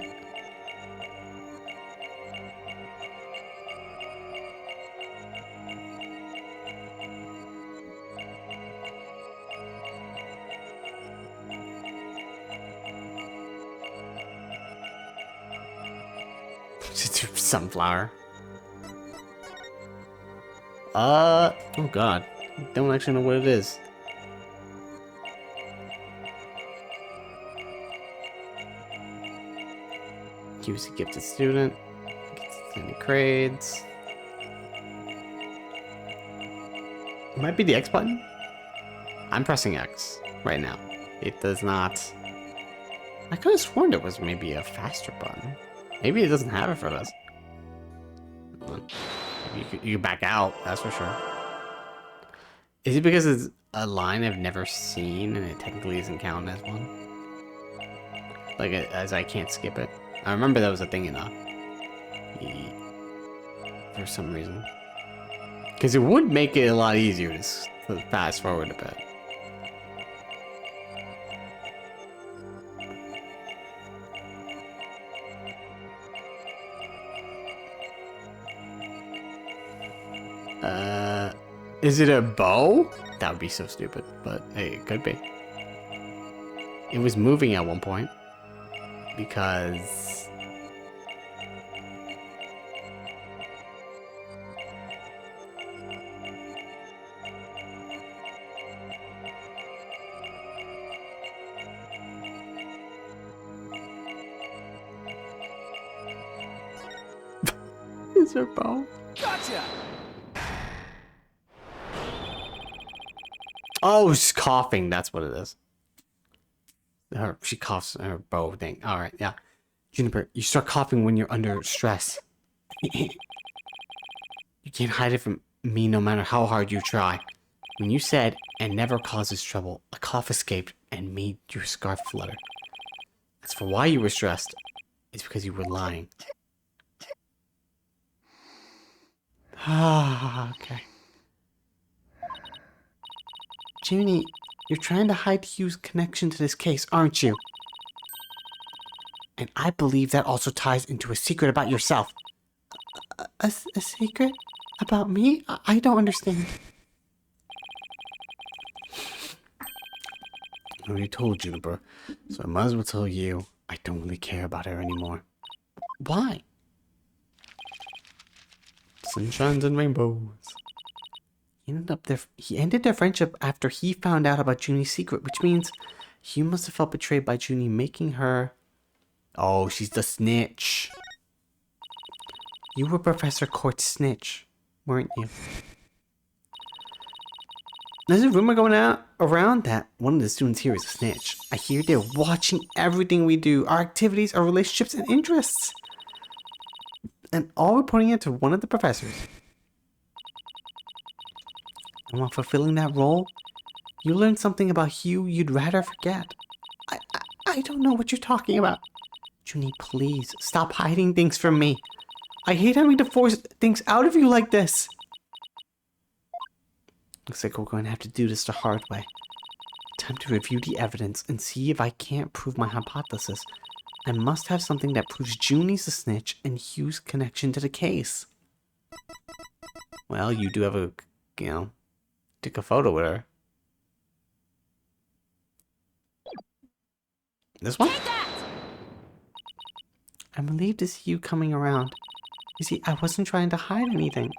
Sunflower. Oh god. I don't actually know what it is. He was a gifted student. Gets any grades. It might be the X button. I'm pressing X right now. It does not. I could have sworn there was maybe a faster button. Maybe it doesn't have it for us. You can back out, that's for sure. Is it because it's a line I've never seen and it technically isn't counted as one? Like, as I can't skip it? I remember that was a thing enough. For some reason. Because it would make it a lot easier to fast forward a bit. Is it a bow? That would be so stupid, but hey, it could be. It was moving at one point. Because... Is there a bow? Gotcha! Oh, she's coughing. That's what it is. She coughs her bow thing. All right, yeah. Juniper, you start coughing when you're under stress. You can't hide it from me no matter how hard you try. When you said, "and never causes trouble," a cough escaped and made your scarf flutter. As for why you were stressed, it's because you were lying. Ah, okay. Junie, you're trying to hide Hugh's connection to this case, aren't you? And I believe that also ties into a secret about yourself. A secret? About me? I don't understand. I already told Juniper, so I might as well tell you I don't really care about her anymore. Why? Sunshines and rainbows. He ended their friendship after he found out about Junie's secret, which means Hugh must have felt betrayed by Junie, making her... Oh, she's the snitch. You were Professor Court's snitch, weren't you? There's a rumor going around that one of the students here is a snitch. I hear they're watching everything we do, our activities, our relationships, and interests. And all reporting it to one of the professors. And while fulfilling that role, you learn something about Hugh you'd rather forget. I don't know what you're talking about. Junie, please, stop hiding things from me. I hate having to force things out of you like this. Looks like we're going to have to do this the hard way. Time to review the evidence and see if I can't prove my hypothesis. I must have something that proves Junie's the snitch and Hugh's connection to the case. Well, you do have take a photo with her. This one? I'm relieved to see you coming around. You see, I wasn't trying to hide anything.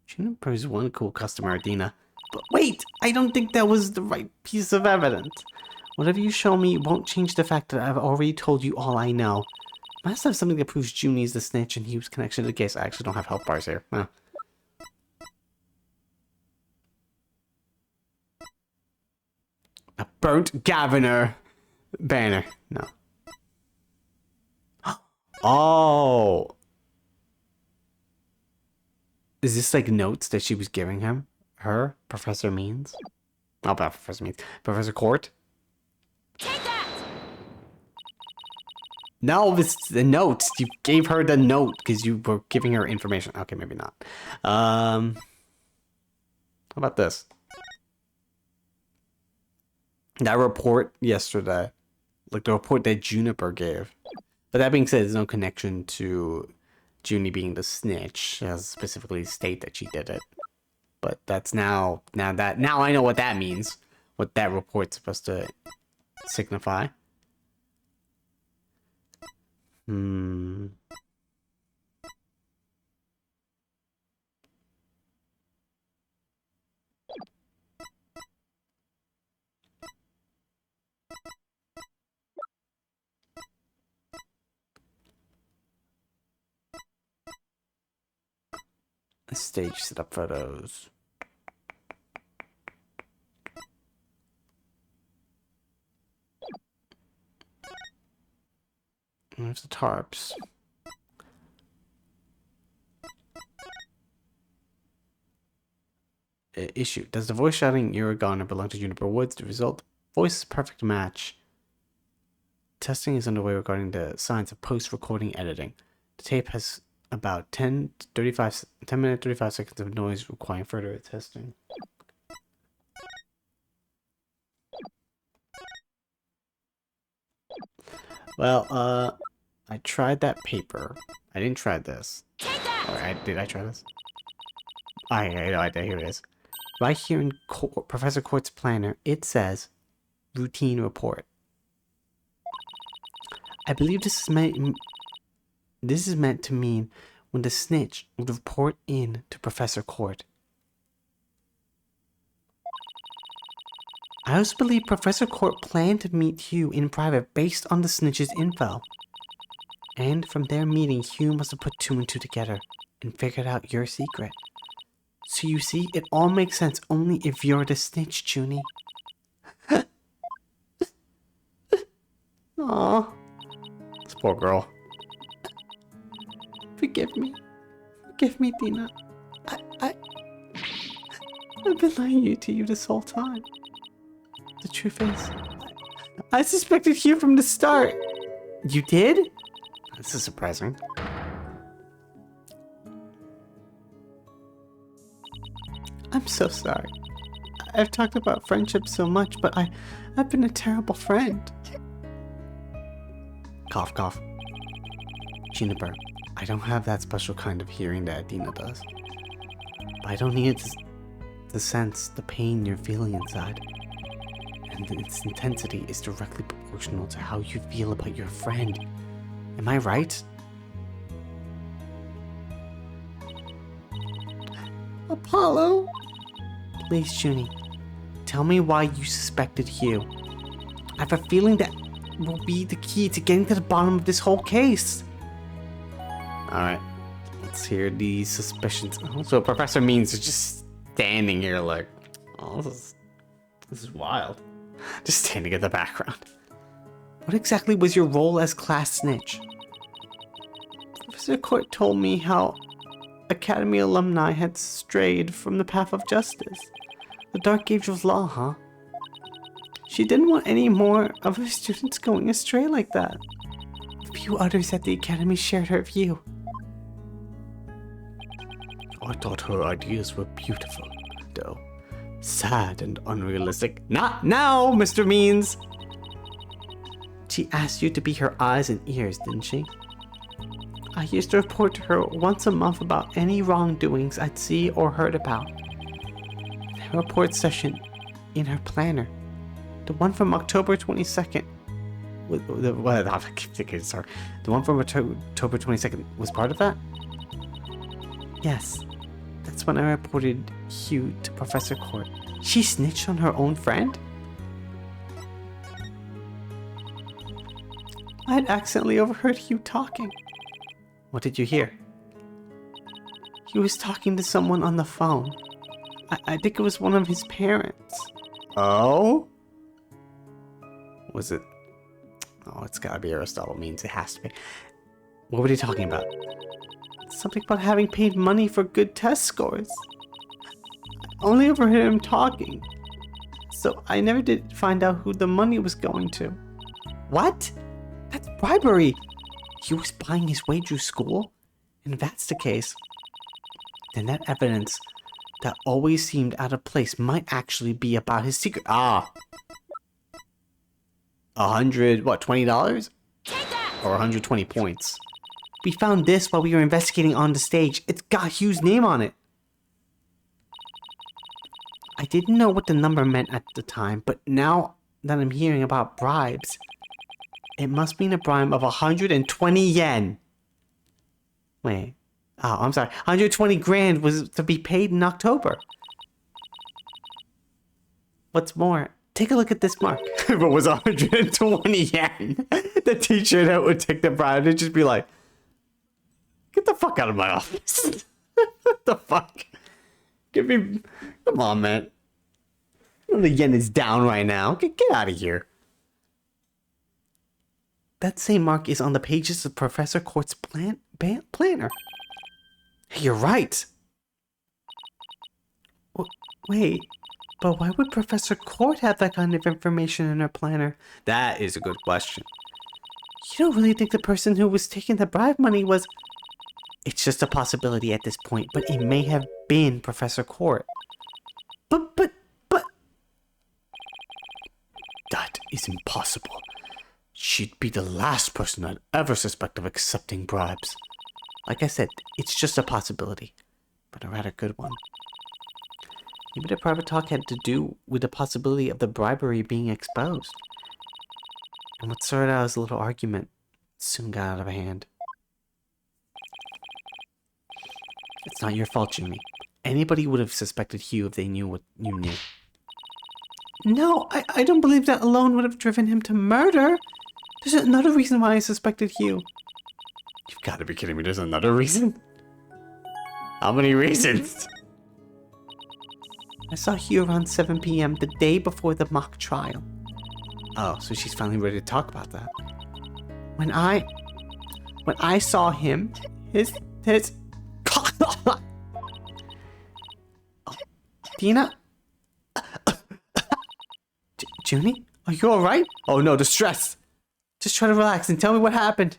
Juniper's one cool customer, Adina. But wait! I don't think that was the right piece of evidence. Whatever you show me won't change the fact that I've already told you all I know. I must have something that proves Junie's the snitch and Hugh's connection to the case. I actually don't have health bars here. Huh. A burnt Governor banner. No. Oh! Is this like notes that she was giving him? Her? Professor Means? Oh, not Professor Means. Professor Court? Take that! No, this is the notes. You gave her the note because you were giving her information. Okay, maybe not. How about this? That report yesterday. Like the report that Juniper gave. But that being said, there's no connection to Junie being the snitch. She has specifically state that she did it. But that's now I know what that means. What that report's supposed to signify. Stage setup photos. There's the tarps. Issue. Does the voice shouting "You're a goner" belong to Juniper Woods? The result: voice perfect match. Testing is underway regarding the signs of post-recording editing. The tape has about 10 minute 35 seconds of noise requiring further testing. Well, I tried that paper. I didn't try this. Alright, did I try this? I know I did. Here it is. Right here in Professor Court's planner, it says routine report. I believe this is meant to mean when the snitch would report in to Professor Court. I also believe Professor Court planned to meet Hugh in private based on the snitch's info. And from their meeting, Hugh must have put two and two together and figured out your secret. So you see, it all makes sense only if you're the snitch, Junie. Aw. This poor girl. Forgive me. Forgive me, Dina. I've been lying to you this whole time. The truth is, I suspected you from the start. You did? This is surprising. I'm so sorry. I've talked about friendship so much, but I've been a terrible friend. Cough, cough. Juniper, I don't have that special kind of hearing that Dina does. But I don't need to sense the pain you're feeling inside. And its intensity is directly proportional to how you feel about your friend. Am I right? Apollo? Please, Junie, tell me why you suspected Hugh. I have a feeling that will be the key to getting to the bottom of this whole case. Alright, let's hear these suspicions. So Professor Means is just standing here like, oh, this is wild. Just standing in the background. What exactly was your role as class snitch? Professor Court told me how Academy alumni had strayed from the path of justice. The dark age of law, huh? She didn't want any more of her students going astray like that. Few others at the Academy shared her view. I thought her ideas were beautiful, though. Sad and unrealistic. Not now, Mr. Means! She asked you to be her eyes and ears, didn't she? I used to report to her once a month about any wrongdoings I'd see or heard about. The report session in her planner. The one from October 22nd. The one from October 22nd was part of that? Yes. That's when I reported Hugh to Professor Court. She snitched on her own friend? I had accidentally overheard Hugh talking. What did you hear? He was talking to someone on the phone. I think it was one of his parents. Oh? Was it? Oh, it's gotta be Aristotle Means. It has to be. What were they talking about? Something about having paid money for good test scores. I only overheard him talking. So I never did find out who the money was going to. What? That's bribery! He was buying his way through school? And if that's the case, then that evidence that always seemed out of place might actually be about his secret. Ah. $20? Or 120 points. We found this while we were investigating on the stage. It's got Hugh's name on it. I didn't know what the number meant at the time, but now that I'm hearing about bribes, it must mean a bribe of 120 yen. Wait. Oh, I'm sorry. 120 grand was to be paid in October. What's more, take a look at this mark. If it was 120 yen, the teacher that would take the bribe would just be like, get the fuck out of my office. What the fuck? Give me... Come on, man. The yen is down right now. Get out of here. That same mark is on the pages of Professor Court's planner. Hey, you're right. Wait, but why would Professor Court have that kind of information in her planner? That is a good question. You don't really think the person who was taking the bribe money was... It's just a possibility at this point, but it may have been Professor Court. But... That is impossible. She'd be the last person I'd ever suspect of accepting bribes. Like I said, it's just a possibility, but a rather good one. Maybe the private talk had to do with the possibility of the bribery being exposed. And what started out as a little argument soon got out of hand. It's not your fault, Jimmy. Anybody would have suspected Hugh if they knew what you knew. No, I don't believe that alone would have driven him to murder. There's another reason why I suspected Hugh. You've got to be kidding me. There's another reason? How many reasons? I saw Hugh around 7 p.m. the day before the mock trial. Oh, so she's finally ready to talk about that. When I saw him, his oh, Dina? Junie? Are you alright? Oh no, distress! Just try to relax and tell me what happened.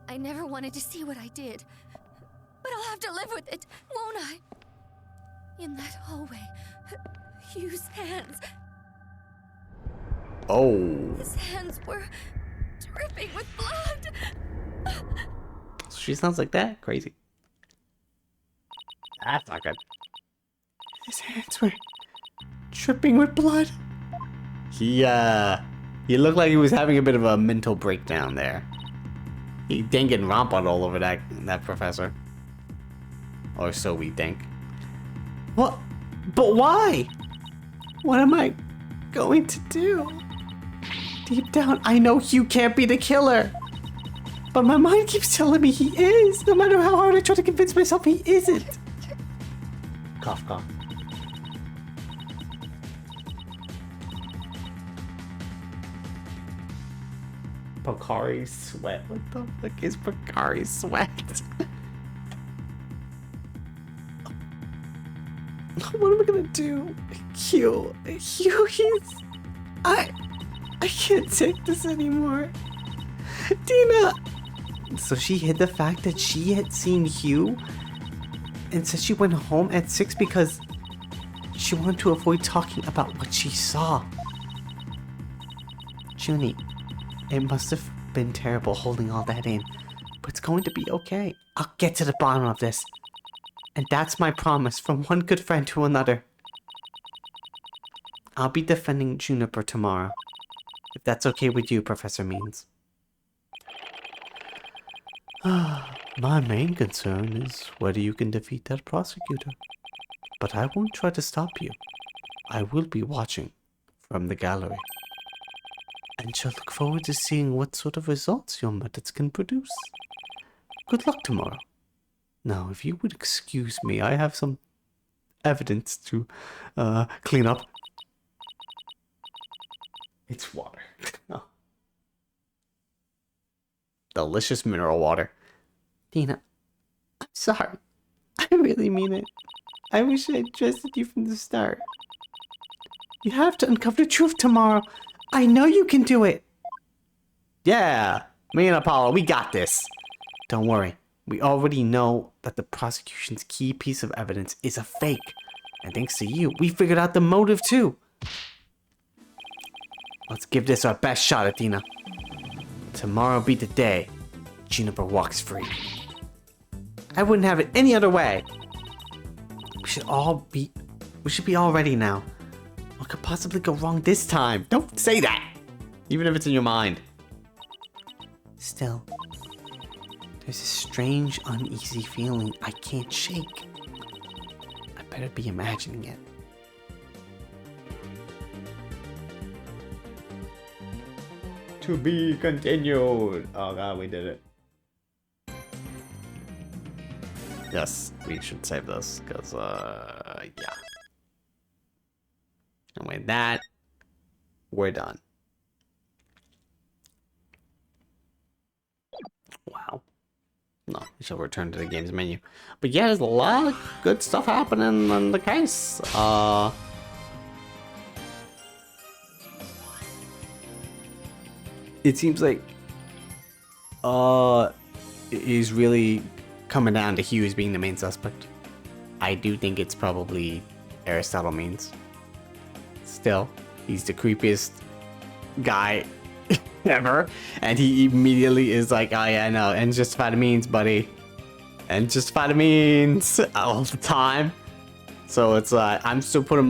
I never wanted to see what I did. But I'll have to live with it, won't I? In that hallway, Hugh's hands. Oh. His hands were dripping with blood. She sounds like that? Crazy. That's not good. His hands were dripping with blood. He looked like he was having a bit of a mental breakdown there. He didn't get rompled all over that professor. Or so we think. What? But why? What am I going to do? Deep down, I know Hugh can't be the killer. But my mind keeps telling me he is. No matter how hard I try to convince myself he isn't. Cough, cough. Pocari Sweat. What the fuck is Pocari Sweat? What am I gonna do? Hugh, I can't take this anymore. Dina! So she hid the fact that she had seen Hugh and said she went home at 6 because she wanted to avoid talking about what she saw. Junie, it must have been terrible holding all that in, but it's going to be okay. I'll get to the bottom of this. And that's my promise from one good friend to another. I'll be defending Juniper tomorrow. If that's okay with you, Professor Means. My main concern is whether you can defeat that prosecutor. But I won't try to stop you. I will be watching from the gallery. And shall look forward to seeing what sort of results your methods can produce. Good luck tomorrow. Now, if you would excuse me, I have some evidence to clean up. It's water. Oh. Delicious mineral water. Dina, I'm sorry. I really mean it. I wish I trusted you from the start. You have to uncover the truth tomorrow. I know you can do it. Yeah, me and Apollo, we got this. Don't worry. We already know that the prosecution's key piece of evidence is a fake. And thanks to you, we figured out the motive too. Let's give this our best shot, Athena. Tomorrow be the day Juniper walks free. I wouldn't have it any other way. We should be all ready now. What could possibly go wrong this time? Don't say that! Even if it's in your mind. Still, there's a strange, uneasy feeling I can't shake. I better be imagining it. To be continued. Oh god, we did it. Yes, we should save this, because, yeah. And with that, we're done. Wow. No, we shall return to the games menu. But yeah, there's a lot of good stuff happening in the case. It seems like is really coming down to Hughes being the main suspect. I do think it's probably Aristotle Means. Still, he's the creepiest guy ever, and he immediately is like, oh yeah, no, and justified means, buddy, and justified means all the time. So it's I'm still putting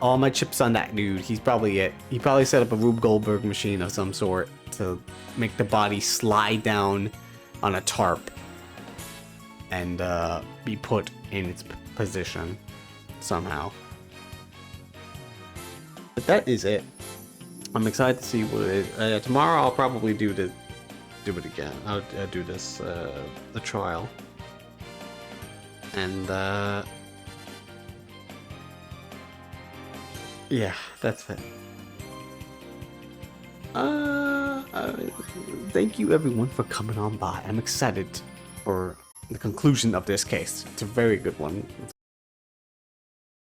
all my chips on that dude. He's probably it. He probably set up a Rube Goldberg machine of some sort to make the body slide down on a tarp and be put in its position somehow. But that is it. I'm excited to see what it is. Tomorrow I'll probably do it again. I'll do this the trial. And yeah, that's it. Thank you everyone for coming on by. I'm excited for the conclusion of this case. It's a very good one.